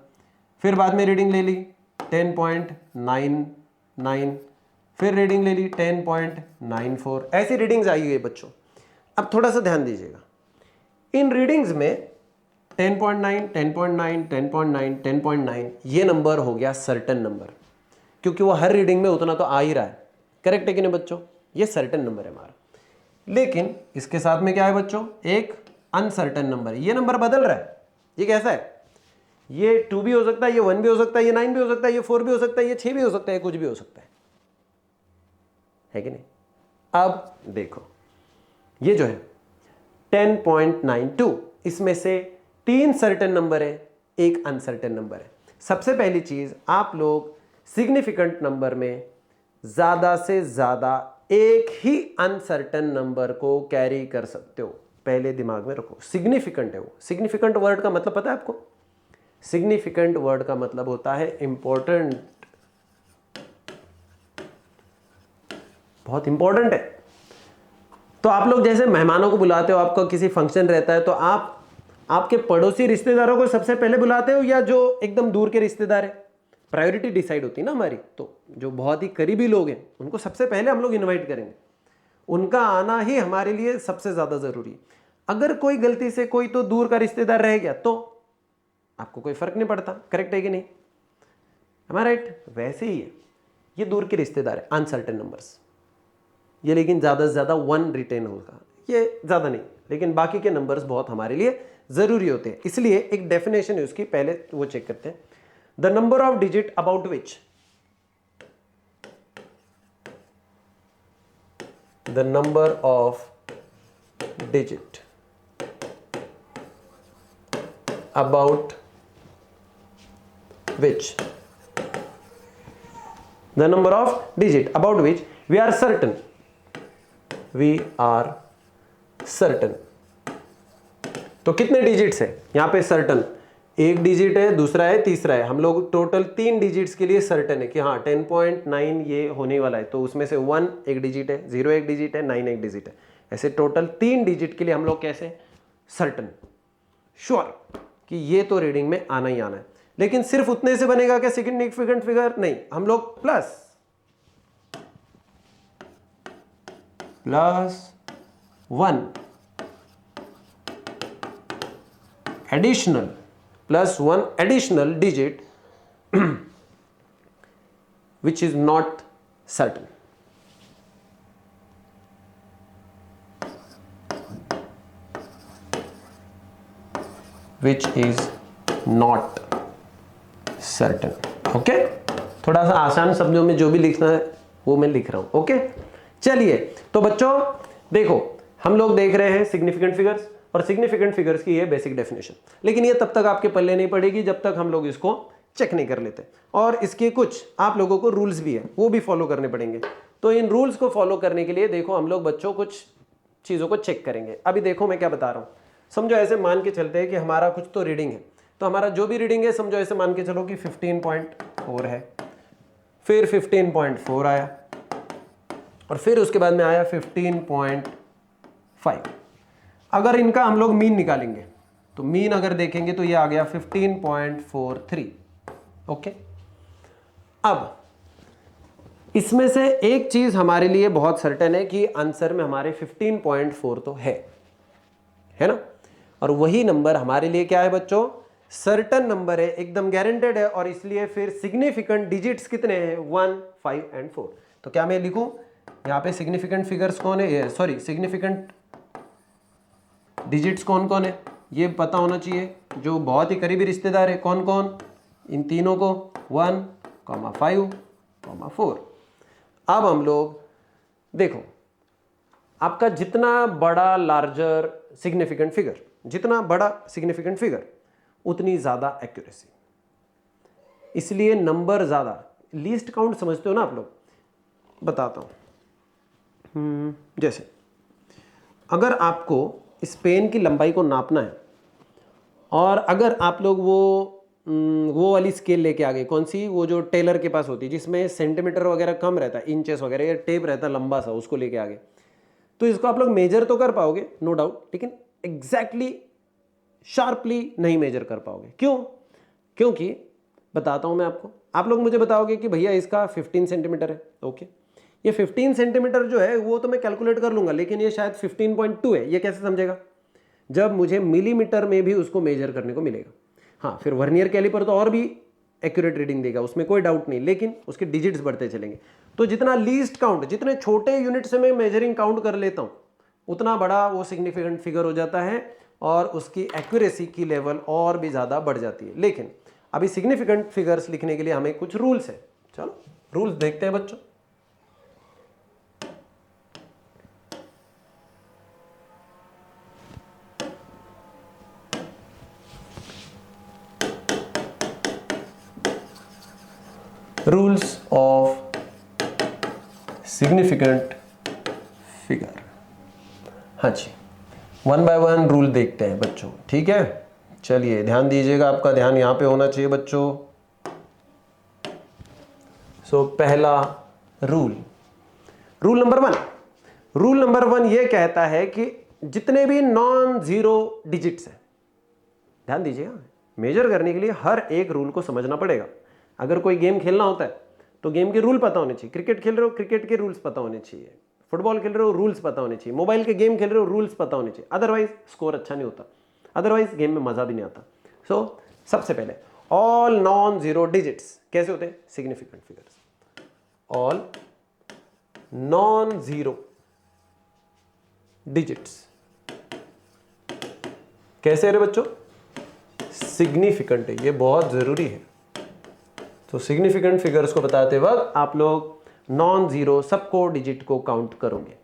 फिर बाद में रीडिंग ले ली 10.99, फिर रीडिंग ले ली 10.94, ऐसी रीडिंग्स आई हुई है बच्चों। अब थोड़ा सा ध्यान दीजिएगा, इन रीडिंग्स में 10.9, 10.9, 10.9, 10.9 ये नंबर हो गया सर्टेन नंबर, क्योंकि वो हर रीडिंग में उतना तो आ ही रहा है। करेक्ट है कि नहीं बच्चों, ये सर्टेन नंबर है हमारा। लेकिन इसके साथ में क्या है बच्चों, एक अनसर्टेन नंबर। ये नंबर बदल रहा है, ये कैसा है, ये 2 भी हो सकता है, ये 1 भी हो सकता है, ये 9 भी हो सकता है, ये 4 भी हो सकता है, ये 6 भी हो सकता है, कुछ भी हो सकता है कि नहीं। अब देखो ये जो है 10.92, इसमें से 3 सर्टेन नंबर है, एक अनसर्टेन नंबर है। सबसे पहली चीज, आप लोग सिग्निफिकेंट नंबर में ज्यादा से ज्यादा एक ही अनसर्टेन नंबर को कैरी कर सकते हो, पहले दिमाग में रखो। सिग्निफिकेंट है वो। सिग्निफिकेंट वर्ड का मतलब पता है आपको, सिग्निफिकेंट वर्ड का मतलब होता है इंपॉर्टेंट, बहुत इंपॉर्टेंट है। तो आप लोग जैसे मेहमानों को बुलाते हो, आपका किसी फंक्शन रहता है तो आप आपके पड़ोसी रिश्तेदारों को सबसे पहले बुलाते हो या जो एकदम दूर के रिश्तेदार है। प्रायोरिटी डिसाइड होती है ना हमारी, तो जो बहुत ही करीबी लोग हैं उनको सबसे पहले हम लोग इनवाइट करेंगे, उनका आना ही हमारे लिए सबसे ज्यादा जरूरी। अगर कोई गलती से कोई तो दूर का रिश्तेदार रह गया तो आपको कोई फर्क नहीं पड़ता। करेक्ट है कि नहीं, हमारा राइट। वैसे ही है, ये दूर के रिश्तेदार है, अनसर्टेन नंबर्स ये, लेकिन ज्यादा से ज्यादा 1 रिटेन होगा, ये ज्यादा नहीं, लेकिन बाकी के नंबर्स बहुत हमारे लिए जरूरी होते हैं। इसलिए एक डेफिनेशन है उसकी, पहले वो चेक करते हैं। The number of digit about which, the number of digit about which, the number of digit about which we are certain, we are certain. तो कितने डिजिट्स है यहां पे सर्टन, एक डिजिट है, दूसरा है, तीसरा है। हम लोग टोटल 3 डिजिट्स के लिए सर्टेन है कि हाँ 10.9 ये होने वाला है, तो उसमें से 1 एक डिजिट है, 0 एक डिजिट है, 9 एक डिजिट है। ऐसे टोटल 3 डिजिट के लिए हम लोग कैसे सर्टेन, श्योर कि ये तो रीडिंग में आना ही आना है। लेकिन सिर्फ उतने से बनेगा क्या सिग्निफिकेंट फिगर? नहीं, हम लोग plus +1 additional +1 additional digit which is not certain. Which is not certain. Okay, थोड़ा सा आसान शब्दों में जो भी लिखना है वो मैं लिख रहा हूं। ओके, चलिए तो बच्चों देखो, हम लोग देख रहे हैं सिग्निफिकेंट फिगर्स, और सिग्निफिकेंट फिगर्स की ये बेसिक डेफिनेशन, लेकिन ये तब तक आपके पल्ले नहीं पड़ेगी जब तक हम लोग इसको चेक नहीं कर लेते। और इसके कुछ आप लोगों को रूल्स भी है, वो भी फॉलो करने पड़ेंगे। तो इन रूल्स को फॉलो करने के लिए देखो हम लोग बच्चों कुछ चीज़ों को चेक करेंगे। अभी देखो मैं क्या बता रहा हूँ, समझो ऐसे मान के चलते हैं कि हमारा कुछ तो रीडिंग है, तो हमारा जो भी रीडिंग है समझो ऐसे मान के चलो कि 15.4 है, फिर 15.4 आया, और फिर उसके बाद में आया 15.5। अगर इनका हम लोग मीन निकालेंगे तो मीन अगर देखेंगे तो ये आ गया 15.43। ओके, अब इसमें से एक चीज हमारे लिए बहुत सर्टेन है कि आंसर में हमारे 15.4 तो है ना, और वही नंबर हमारे लिए क्या है बच्चों? सर्टेन नंबर है, एकदम गारंटेड है। और इसलिए फिर सिग्निफिकेंट डिजिट्स कितने हैं? 1, 5 एंड 4। तो क्या मैं लिखूं यहां पे सिग्निफिकेंट फिगर्स कौन है, सॉरी सिग्निफिकेंट डिजिट्स कौन कौन है ये पता होना चाहिए। जो बहुत ही करीबी रिश्तेदार है कौन कौन? इन तीनों को 1, 5, 4। अब हम लोग देखो, आपका जितना बड़ा लार्जर सिग्निफिकेंट फिगर, जितना बड़ा सिग्निफिकेंट फिगर उतनी ज़्यादा एक्यूरेसी, इसलिए नंबर ज़्यादा। लीस्ट काउंट समझते हो ना आप लोग? बताता हूँ। जैसे अगर आपको इस पेन की लंबाई को नापना है, और अगर आप लोग वो वाली स्केल लेके आ गए, कौन सी? वो जो टेलर के पास होती है जिसमें सेंटीमीटर वगैरह कम रहता है, इंचेस वगैरह, या टेप रहता है लंबा सा, उसको लेके आ गए, तो इसको आप लोग मेजर तो कर पाओगे नो डाउट, लेकिन एग्जैक्टली शार्पली नहीं मेजर कर पाओगे। क्यों? क्योंकि बताता हूं मैं आपको, आप लोग मुझे बताओगे कि भैया इसका 15 सेंटीमीटर है। ओके, ये 15 सेंटीमीटर जो है वो तो मैं कैलकुलेट कर लूंगा, लेकिन ये शायद 15.2 है, ये कैसे समझेगा? जब मुझे मिलीमीटर में भी उसको मेजर करने को मिलेगा। हाँ, फिर वर्नियर कैलिपर तो और भी एक्यूरेट रीडिंग देगा, उसमें कोई डाउट नहीं, लेकिन उसके डिजिट्स बढ़ते चलेंगे। तो जितना लीस्ट काउंट, जितने छोटे यूनिट से मैं मेजरिंग काउंट कर लेता हूं, उतना बड़ा वो सिग्निफिकेंट फिगर हो जाता है, और उसकी एक्यूरेसी की लेवल और भी ज़्यादा बढ़ जाती है। लेकिन अभी सिग्निफिकेंट फिगर्स लिखने के लिए हमें कुछ रूल्स है, चलो रूल्स देखते हैं बच्चों। Rules of significant figure. हाँ जी, 1 बाय 1 रूल देखते हैं बच्चों, ठीक है? चलिए ध्यान दीजिएगा, आपका ध्यान यहां पे होना चाहिए बच्चों। पहला rule, rule number 1। Rule number 1 ये कहता है कि जितने भी नॉन जीरो डिजिट्स हैं, ध्यान दीजिएगा, मेजर करने के लिए हर एक रूल को समझना पड़ेगा। अगर कोई गेम खेलना होता है तो गेम के रूल पता होने चाहिए। क्रिकेट खेल रहे हो, क्रिकेट के रूल्स पता होने चाहिए। फुटबॉल खेल रहे हो, रूल्स पता होने चाहिए। मोबाइल के गेम खेल रहे हो, रूल्स पता होने चाहिए, अदरवाइज स्कोर अच्छा नहीं होता, अदरवाइज गेम में मजा भी नहीं आता। सबसे पहले ऑल नॉन जीरो डिजिट्स कैसे होते हैं? Significant figures. All non zero digits कैसे है रे बच्चों? सिग्निफिकेंट है, ये बहुत जरूरी है। तो सिग्निफिकेंट फिगर्स को बताते वक्त आप लोग नॉन जीरो सबको डिजिट को काउंट करोगे।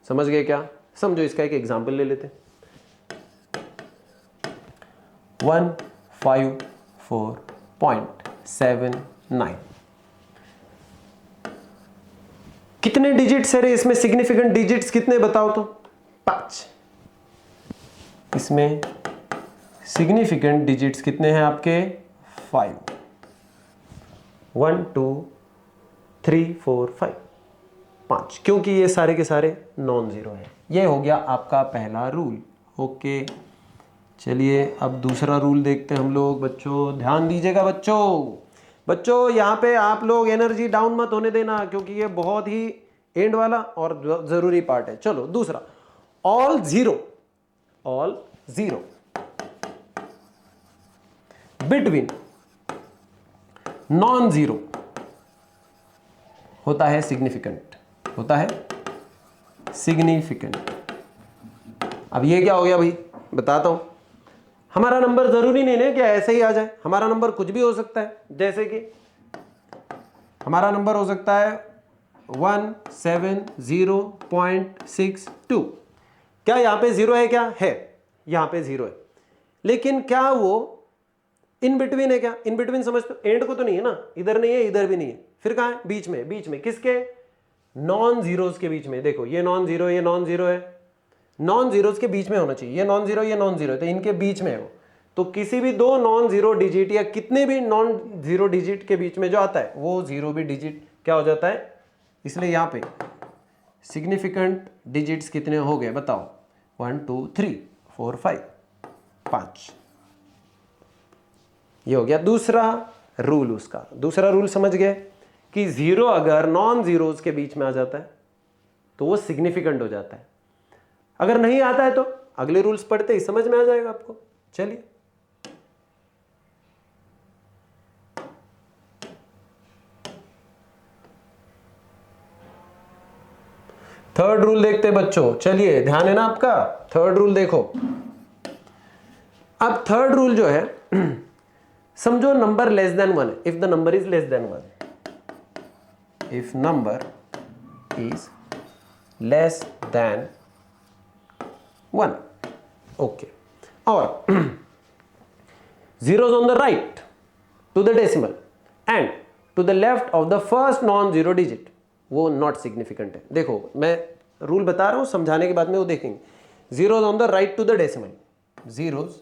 समझ गए क्या? समझो, इसका एक एग्जांपल ले लेते हैं। 154.79 कितने डिजिट्स है रे इसमें? सिग्निफिकेंट डिजिट्स कितने बताओ तो? 5। इसमें सिग्निफिकेंट डिजिट्स कितने हैं आपके 5, 1 2 3 4 5, 5, क्योंकि ये सारे के सारे नॉन जीरो हैं। ये हो गया आपका पहला रूल। ओके, चलिए अब दूसरा रूल देखते हैं हम लोग। बच्चों ध्यान दीजिएगा बच्चों यहाँ पे आप लोग एनर्जी डाउन मत होने देना, क्योंकि ये बहुत ही एंड वाला और जरूरी पार्ट है। चलो दूसरा, all zero between non zero होता है सिग्निफिकेंट, अब ये क्या हो गया भाई, बताता हूं। हमारा नंबर जरूरी नहीं है कि ऐसे ही आ जाए, हमारा नंबर कुछ भी हो सकता है। जैसे कि हमारा नंबर हो सकता है 170.62। क्या यहां पे जीरो है? क्या है यहां पे जीरो है, लेकिन क्या वो इन बिटवीन है? क्या इन बिटवीन समझते हो? एंड को तो नहीं है ना, इधर नहीं है इधर भी नहीं है, फिर कहां है? बीच में किसके? नॉन जीरोस के बीच में। देखो ये नॉन जीरो, ये नॉन जीरो है, नॉन जीरोस के बीच में होना चाहिए। ये नॉन जीरो, ये नॉन जीरो है, तो इनके बीच में है वो। तो किसी भी दो नॉन जीरो डिजिट या कितने भी नॉन जीरो डिजिट के बीच में जो आता है वो जीरो भी डिजिट क्या हो जाता है। इसलिए यहां पे सिग्निफिकेंट डिजिट्स कितने हो गए बताओ? 1 2 3 4 5, 5। ये हो गया दूसरा रूल। उसका दूसरा रूल समझ गए कि जीरो अगर नॉन जीरोस के बीच में आ जाता है तो वो सिग्निफिकेंट हो जाता है। अगर नहीं आता है तो अगले रूल्स पढ़ते ही समझ में आ जाएगा आपको। चलिए थर्ड रूल देखते हैं बच्चों। चलिए ध्यान है ना आपका? थर्ड रूल देखो। अब थर्ड रूल जो है समझो नंबर लेस देन 1 है। If the number is less than 1, if number is less than 1, okay, और zeros on the right to the decimal and to the left of the first non zero digit, वो not significant है। देखो मैं rule बता रहा हूं, समझाने के बाद में वो देखेंगे। Zeros on the right to the decimal, zeros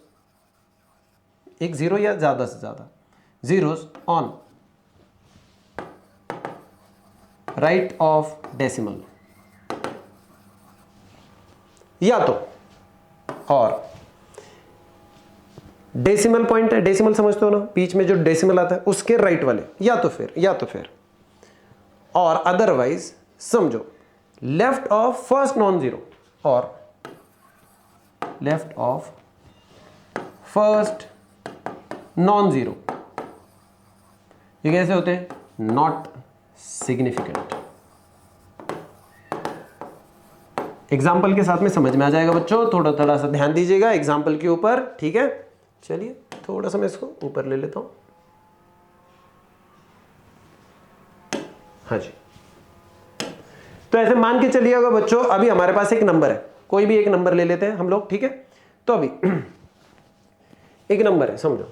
एक जीरो या ज्यादा से ज्यादा zeros on right of decimal, या तो और डेसिमल पॉइंट है, डेसिमल समझते हो ना, बीच में जो डेसिमल आता है उसके राइट वाले, या तो फिर और अदरवाइज समझो left of first non zero और left of first non zero. ये कैसे होते हैं? Not significant. एग्जाम्पल के साथ में समझ में आ जाएगा बच्चों। थोड़ा सा ध्यान दीजिएगा एग्जाम्पल के ऊपर, ठीक है? चलिए थोड़ा सा मैं इसको ऊपर ले लेता हूं। हाँ जी, तो ऐसे मान के चलिएगा बच्चों, अभी हमारे पास एक नंबर है, कोई भी एक नंबर ले लेते हैं हम लोग, ठीक है? तो अभी एक नंबर है, समझो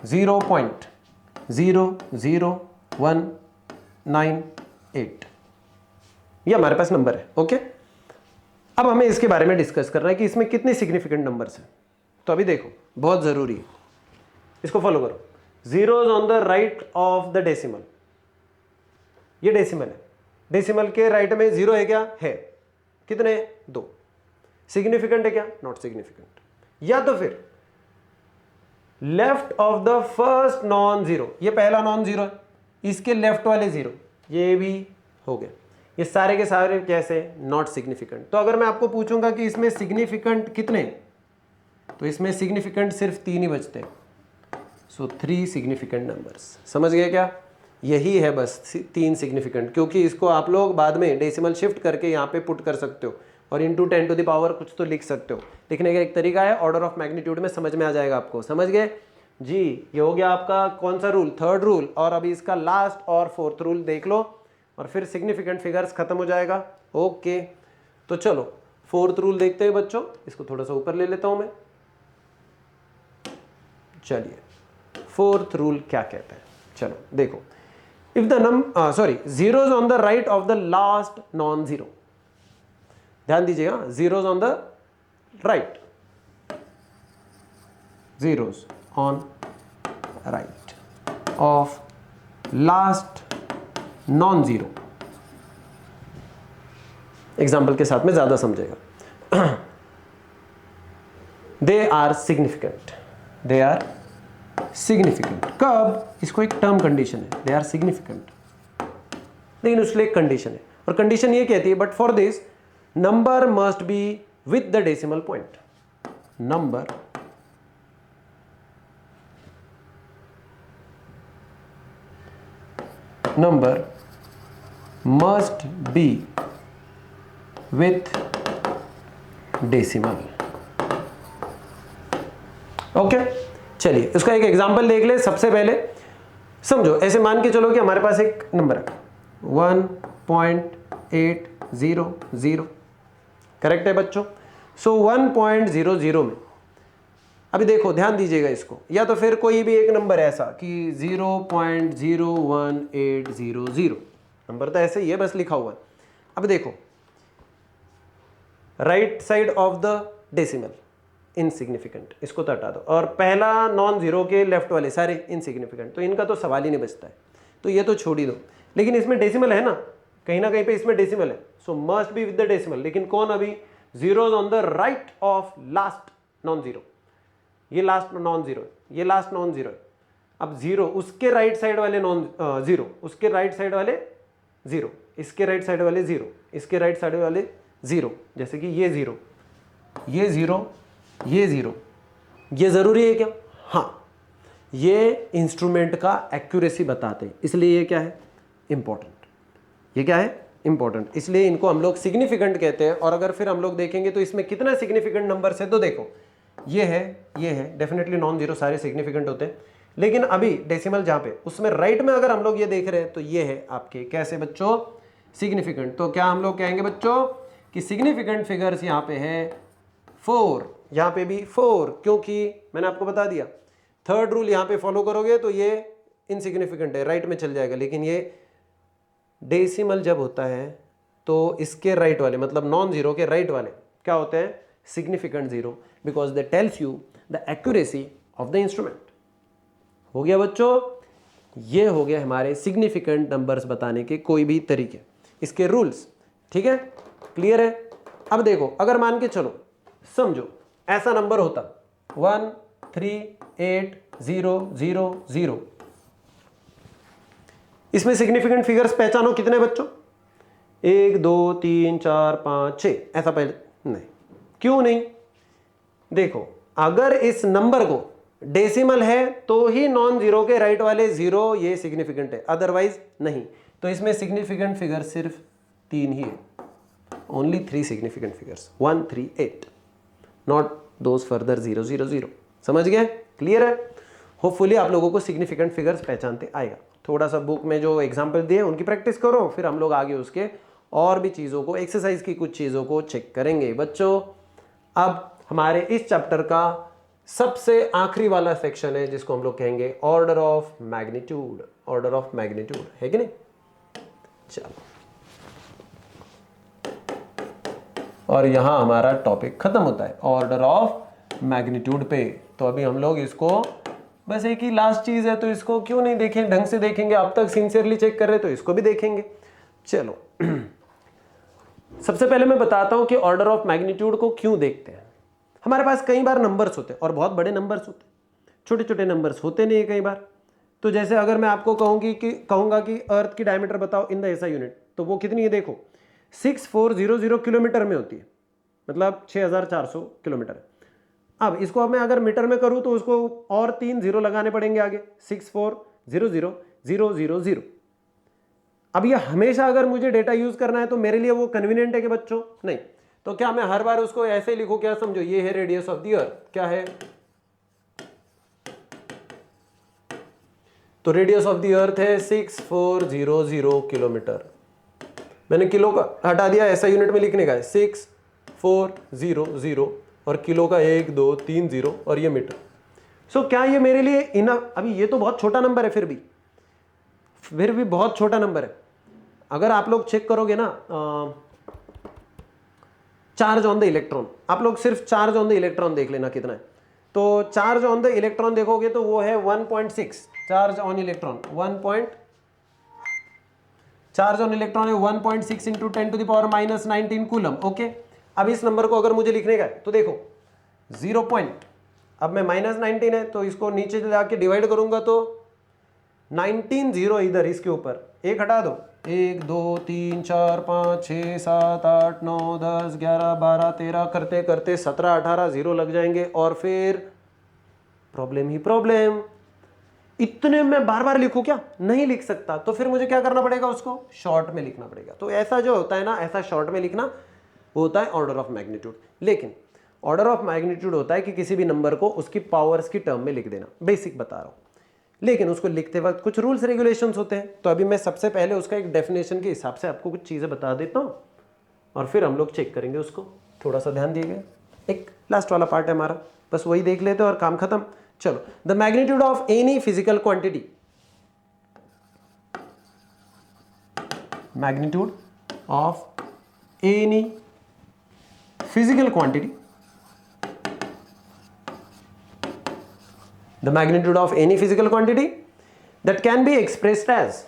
0.000198, ये हमारे पास नंबर है। ओके, अब हमें इसके बारे में डिस्कस करना है कि इसमें कितने सिग्निफिकेंट नंबर्स हैं। तो अभी देखो बहुत जरूरी है, इसको फॉलो करो। Zeros on the right of the decimal, ये डेसिमल है, डेसिमल के राइट में जीरो है क्या? है। कितने? 2। सिग्निफिकेंट है क्या? Not significant. या तो फिर left of the first non zero, ये पहला नॉन जीरो है, इसके लेफ्ट वाले जीरो, ये भी हो गए। ये सारे के सारे कैसे? Not significant. तो अगर मैं आपको पूछूंगा कि इसमें सिग्निफिकेंट कितने, तो इसमें सिग्निफिकेंट सिर्फ 3 ही बचते हैं। सो 3 सिग्निफिकेंट नंबर्स। समझ गए क्या? यही है बस 3 सिग्निफिकेंट, क्योंकि इसको आप लोग बाद में डेसिमल शिफ्ट करके यहाँ पे पुट कर सकते हो और इंटू 10 टू द पावर कुछ तो लिख सकते हो। लिखने का एक तरीका है, ऑर्डर ऑफ मैग्नीट्यूड में समझ में आ जाएगा आपको। समझ गए जी? ये हो गया आपका कौन सा रूल? Third rule. और अभी इसका लास्ट और फोर्थ रूल देख लो और फिर सिग्निफिकेंट फिगर्स खत्म हो जाएगा। ओके, तो चलो फोर्थ रूल देखते हैं बच्चों। इसको थोड़ा सा ऊपर ले लेता हूं मैं। चलिए फोर्थ रूल क्या कहता है, चलो देखो। If the zeros on the right of the last non zero, ध्यान दीजिएगा, zeros on the right, zeros on right of last non-zero. Example के साथ में ज्यादा समझेगा. They are significant. They are significant कब? इसको एक टर्म कंडीशन है, दे आर सिग्निफिकेंट, लेकिन उसके लिए एक कंडीशन है, और कंडीशन ये कहती है but for this number must be with the decimal point. Number must be with decimal. Okay, चलिए इसका एक एग्जांपल देख ले. सबसे पहले समझो, ऐसे मान के चलो कि हमारे पास एक नंबर है 1.800. करेक्ट है बच्चों? सो 1.00 में अभी देखो, ध्यान दीजिएगा इसको, या तो फिर कोई भी एक नंबर ऐसा कि 0.01800. नंबर तो ऐसे ही है, बस लिखा हुआ है. अब देखो, right side of the decimal insignificant, इसको तो हटा दो, और पहला नॉन जीरो के लेफ्ट वाले सारे इनसिग्निफिकेंट, तो इनका तो सवाल ही नहीं बचता है, तो ये तो छोड़ ही दो. लेकिन इसमें डेसिमल है ना, कहीं ना कहीं पे इसमें डेसिमल है, सो must be with the decimal. लेकिन कौन? अभी zeros on the right of last non zero. ये लास्ट नॉन जीरो है, ये लास्ट नॉन जीरो है. अब जीरो, उसके राइट साइड वाले नॉन जीरो, उसके राइट साइड वाले जीरो, इसके राइट साइड वाले जीरो, इसके राइट साइड वाले जीरो. जैसे कि ये जीरो, ये जीरो, ये जीरो. ये जरूरी है क्या? हाँ, ये इंस्ट्रूमेंट का एक्यूरेसी बताते हैं, इसलिए ये क्या है? इंपॉर्टेंट. ये क्या है? इंपॉर्टेंट. इसलिए इनको हम लोग सिग्निफिकेंट कहते हैं. और अगर फिर हम लोग देखेंगे तो इसमें कितना सिग्निफिकेंट नंबर्स है, तो देखो ये है, डेफिनेटली नॉन जीरो सारे सिग्निफिकेंट होते हैं. लेकिन अभी डेसिमल जहां पे, उसमें राइट में अगर हम लोग ये देख रहे हैं तो ये है आपके कैसे बच्चों? सिग्निफिकेंट. तो क्या हम लोग कहेंगे बच्चों कि सिग्निफिकेंट फिगर्स यहाँ पे है 4, यहाँ पे भी 4, क्योंकि मैंने आपको बता दिया थर्ड रूल यहाँ पे फॉलो करोगे तो ये इनसिग्निफिकेंट है, राइट में चल जाएगा. लेकिन ये डेसिमल जब होता है तो इसके राइट वाले, मतलब नॉन जीरो के राइट वाले क्या होते हैं? Significant zero, because they tells you the accuracy of the instrument. हो गया बच्चों? ये हो गया हमारे सिग्निफिकेंट नंबर्स बताने के कोई भी तरीके, इसके रूल्स. ठीक है, क्लियर है? अब देखो, अगर मान के चलो, समझो ऐसा नंबर होता 13800. इसमें सिग्निफिकेंट फिगर्स पहचानो कितने बच्चों? 1 2 3 4 5 6. ऐसा पहले नहीं, क्यों नहीं? देखो, अगर इस नंबर को डेसिमल है तो ही नॉन जीरो के राइट वाले जीरो ये सिग्निफिकेंट है, अदरवाइज नहीं. तो इसमें सिग्निफिकेंट फिगर सिर्फ 3 ही है. Only 3 significant figures, 1 3 8, not those further 0 0 0. समझ गए? क्लियर है? होपफुली आप लोगों को सिग्निफिकेंट फिगर्स पहचानते आएगा. थोड़ा सा बुक में जो एग्जाम्पल दिए उनकी प्रैक्टिस करो, फिर हम लोग आगे उसके और भी चीज़ों को, एक्सरसाइज की कुछ चीज़ों को चेक करेंगे. बच्चों, अब हमारे इस चैप्टर का सबसे आखिरी वाला सेक्शन है जिसको हम लोग कहेंगे order of magnitude. Order of magnitude है कि नहीं? चलो, और यहां हमारा टॉपिक खत्म होता है ऑर्डर ऑफ मैग्नीट्यूड पे. तो अभी हम लोग इसको बस एक ही लास्ट चीज है, तो इसको क्यों नहीं देखें, ढंग से देखेंगे. अब तक सिंसियरली चेक कर रहे तो इसको भी देखेंगे. चलो, सबसे पहले मैं बताता हूं कि ऑर्डर ऑफ मैग्नीट्यूड को क्यों देखते हैं. हमारे पास कई बार नंबर्स होते हैं और बहुत बड़े नंबर्स होते हैं, छोटे छोटे नंबर्स होते नहीं है कई बार. तो जैसे अगर मैं आपको कहूंगा कि अर्थ की डायमीटर बताओ इन द एसआई यूनिट, तो वो कितनी है? देखो 6400 किलोमीटर में होती है, मतलब 6400 किलोमीटर. अब इसको मैं अगर मीटर में करूं तो उसको और 3 जीरो लगाने पड़ेंगे आगे, 6400000. अब ये हमेशा अगर मुझे डेटा यूज करना है तो मेरे लिए वो कन्वीनियंट है कि बच्चों? नहीं. तो क्या मैं हर बार उसको ऐसे ही लिखूं? क्या समझो, ये है रेडियस ऑफ द अर्थ. क्या है? तो रेडियस ऑफ द अर्थ है 6400 किलोमीटर. मैंने किलो का हटा दिया, ऐसा यूनिट में लिखने का है 6400, और किलो का 1 2 3 0, और ये मीटर. सो क्या ये मेरे लिए इनफ? अभी ये तो बहुत छोटा नंबर है, फिर भी बहुत छोटा नंबर है. अगर आप लोग चेक करोगे ना, चार्ज ऑन द इलेक्ट्रॉन, आप लोग सिर्फ चार्ज ऑन द इलेक्ट्रॉन देख लेना कितना है. तो चार्ज ऑन द इलेक्ट्रॉन देखोगे तो वो है 1.6, charge on electron charge on electron है 1.6 इंटू 10⁻⁻19 कूलम। ओके, अब इस नंबर को अगर मुझे लिखने का है तो देखो 0 पॉइंट, अब मैं -19 है तो इसको नीचे जाके डिवाइड करूंगा तो 19 0 इधर इसके ऊपर, एक हटा दो, 1 2 3 4 5 6 7 8 9 10 11 12 13 करते करते 17 18 0 लग जाएंगे और फिर प्रॉब्लम ही प्रॉब्लम। इतने में बार बार लिखूं क्या? नहीं लिख सकता, तो फिर मुझे क्या करना पड़ेगा, उसको शॉर्ट में लिखना पड़ेगा। तो ऐसा जो होता है ना, ऐसा शॉर्ट में लिखना वो होता है ऑर्डर ऑफ मैग्नीट्यूड। लेकिन ऑर्डर ऑफ मैग्नीट्यूड होता है कि किसी भी नंबर को उसकी पावर्स की टर्म में लिख देना, बेसिक बता रहा हूं। लेकिन उसको लिखते वक्त कुछ रूल्स रेगुलेशंस होते हैं, तो अभी मैं सबसे पहले उसका एक डेफिनेशन के हिसाब से आपको कुछ चीजें बता देता हूं और फिर हम लोग चेक करेंगे उसको। थोड़ा सा ध्यान दिएगा, एक लास्ट वाला पार्ट है हमारा, बस वही देख लेते हैं और काम खत्म। चलो, the magnitude of any physical quantity, magnitude of any physical quantity, the magnitude of any physical quantity that can be expressed as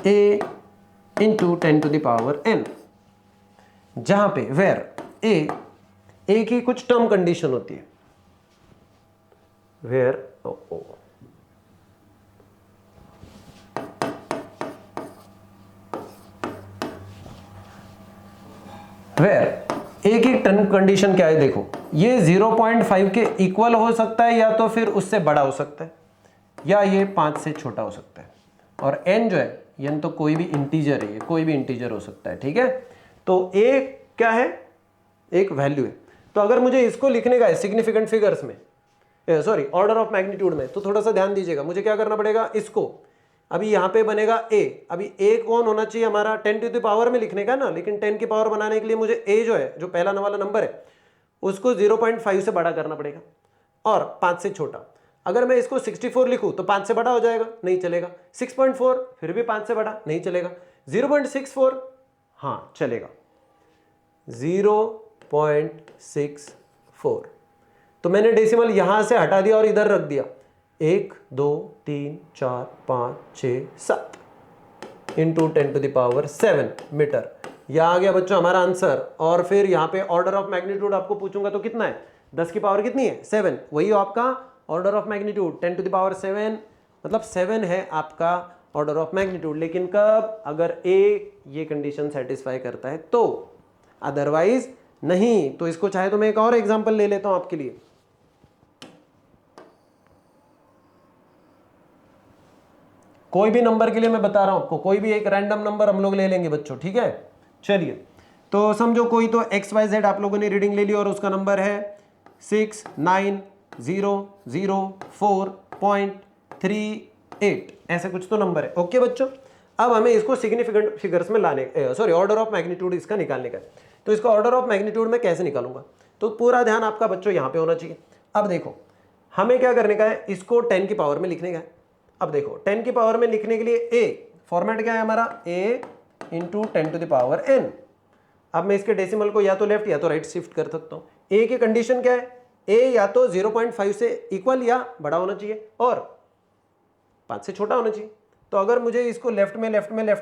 a into 10 to the power n, जहां पे where a की कुछ टर्म कंडीशन होती है, where ए की term condition क्या है, देखो ये 0.5 के इक्वल हो सकता है या तो फिर उससे बड़ा हो सकता है या ये 5 से छोटा हो सकता है, और n जो है n तो कोई भी इंटीजर है, ये कोई भी इंटीजर हो सकता है, ठीक है। तो a क्या है, एक वैल्यू है। तो अगर मुझे इसको लिखने का है सिग्निफिकेंट फिगर्स में, सॉरी ऑर्डर ऑफ मैग्नीट्यूड में, तो थोड़ा सा ध्यान दीजिएगा, मुझे क्या करना पड़ेगा, इसको अभी यहां पे बनेगा a, अभी a कौन होना चाहिए हमारा 10 टू द पावर में लिखने का ना, लेकिन 10 की पावर बनाने के लिए मुझे a जो है, जो पहला वाला नंबर है, उसको 0.5 से बड़ा करना पड़ेगा और 5 से छोटा। अगर मैं इसको 64 लिखूं तो 5 से बड़ा हो जाएगा, नहीं चलेगा। 6.4 फिर भी 5 से बड़ा, नहीं चलेगा। 0.64 हाँ चलेगा, 0.64। तो मैंने डेसिमल यहां से हटा दिया और इधर रख दिया, 1 2 3 4 5 6 7 into 10 to the power 7 metre. यह आ गया बच्चों हमारा आंसर। और फिर यहाँ पे ऑर्डर ऑफ मैग्नीट्यूड आपको पूछूंगा तो कितना है, 10 की पावर कितनी है, 7, वही आपका order of magnitude 10 to the power 7, मतलब 7 है आपका ऑर्डर ऑफ मैग्नीट्यूड। लेकिन कब, अगर ए ये कंडीशन सेटिस्फाई करता है तो, अदरवाइज नहीं। तो इसको चाहे तो मैं एक और एग्जांपल ले लेता हूं आपके लिए। कोई भी नंबर के लिए मैं बता रहा हूं आपको, कोई भी एक रैंडम नंबर हम लोग ले लेंगे बच्चों, ठीक है। चलिए, तो समझो कोई तो XYZ आप लोगों ने रीडिंग ले ली और उसका नंबर है 690004.38, ऐसे कुछ तो नंबर है। ओके बच्चों, अब हमें इसको सिग्निफिकेंट फिगर्स में लाने, सॉरी ऑर्डर ऑफ मैग्नीट्यूड इसका निकालने का है। तो इसका ऑर्डर ऑफ मैग्नीट्यूड में कैसे निकालूंगा, तो पूरा ध्यान आपका बच्चों यहाँ पे होना चाहिए। अब देखो हमें क्या करने का है, इसको 10 की पावर में लिखने का है। अब देखो 10 की पावर में लिखने के लिए ए फॉर्मेट क्या है हमारा, a into 10 to the power n। अब मैं इसके डेसिमल को या तो लेफ्ट या तो राइट शिफ्ट कर सकता हूं। a की कंडीशन क्या है, a या तो 0.5 से इक्वल या बड़ा होना चाहिए और 5 से छोटा होना चाहिए। तो अगर मुझे इसको लेफ्ट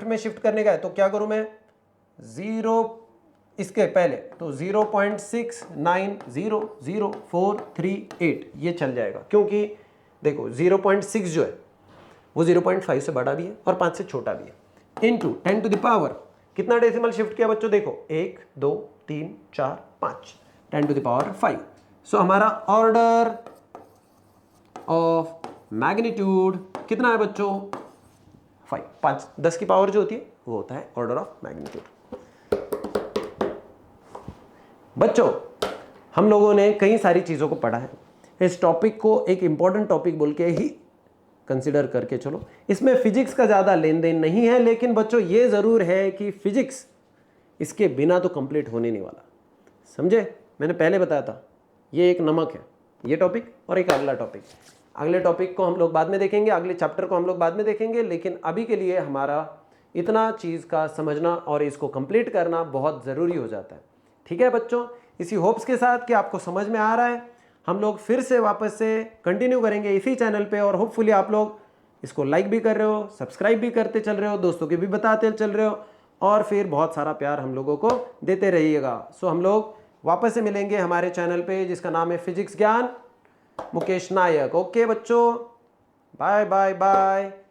में शिफ्ट करने का है तो क्या करूं मैं, 0 इसके पहले तो 0.69000438 ये चल जाएगा, क्योंकि देखो 0.6 जो है वो 0.5 से बड़ा भी है और 5 से छोटा भी है, इंटू 10 टू द पावर कितना डेसिमल शिफ्ट किया बच्चों, देखो 1 2 3 4 5, 10 टू द पावर 5। सो हमारा ऑर्डर ऑफ मैग्नीट्यूड कितना है बच्चों, 5 10 की पावर जो होती है वो होता है ऑर्डर ऑफ मैग्नीट्यूड। बच्चों हम लोगों ने कई सारी चीजों को पढ़ा है, इस टॉपिक को एक इंपॉर्टेंट टॉपिक बोल के ही कंसिडर करके चलो। इसमें फिजिक्स का ज़्यादा लेन देन नहीं है, लेकिन बच्चों ये ज़रूर है कि फिजिक्स इसके बिना तो कंप्लीट होने नहीं वाला, समझे। मैंने पहले बताया था ये एक नमक है, ये टॉपिक और एक अगला टॉपिक। अगले टॉपिक को हम लोग बाद में देखेंगे, अगले चैप्टर को हम लोग बाद में देखेंगे, लेकिन अभी के लिए हमारा इतना चीज़ का समझना और इसको कंप्लीट करना बहुत ज़रूरी हो जाता है। ठीक है बच्चों, इसी होप्स के साथ कि आपको समझ में आ रहा है, हम लोग फिर से वापस से कंटिन्यू करेंगे इसी चैनल पे, और होपफुली आप लोग इसको लाइक भी कर रहे हो, सब्सक्राइब भी करते चल रहे हो, दोस्तों के भी बताते चल रहे हो, और फिर बहुत सारा प्यार हम लोगों को देते रहिएगा। सो हम लोग वापस से मिलेंगे हमारे चैनल पे जिसका नाम है फिजिक्स ज्ञान मुकेश नायक। ओके बच्चों, बाय बाय बाय।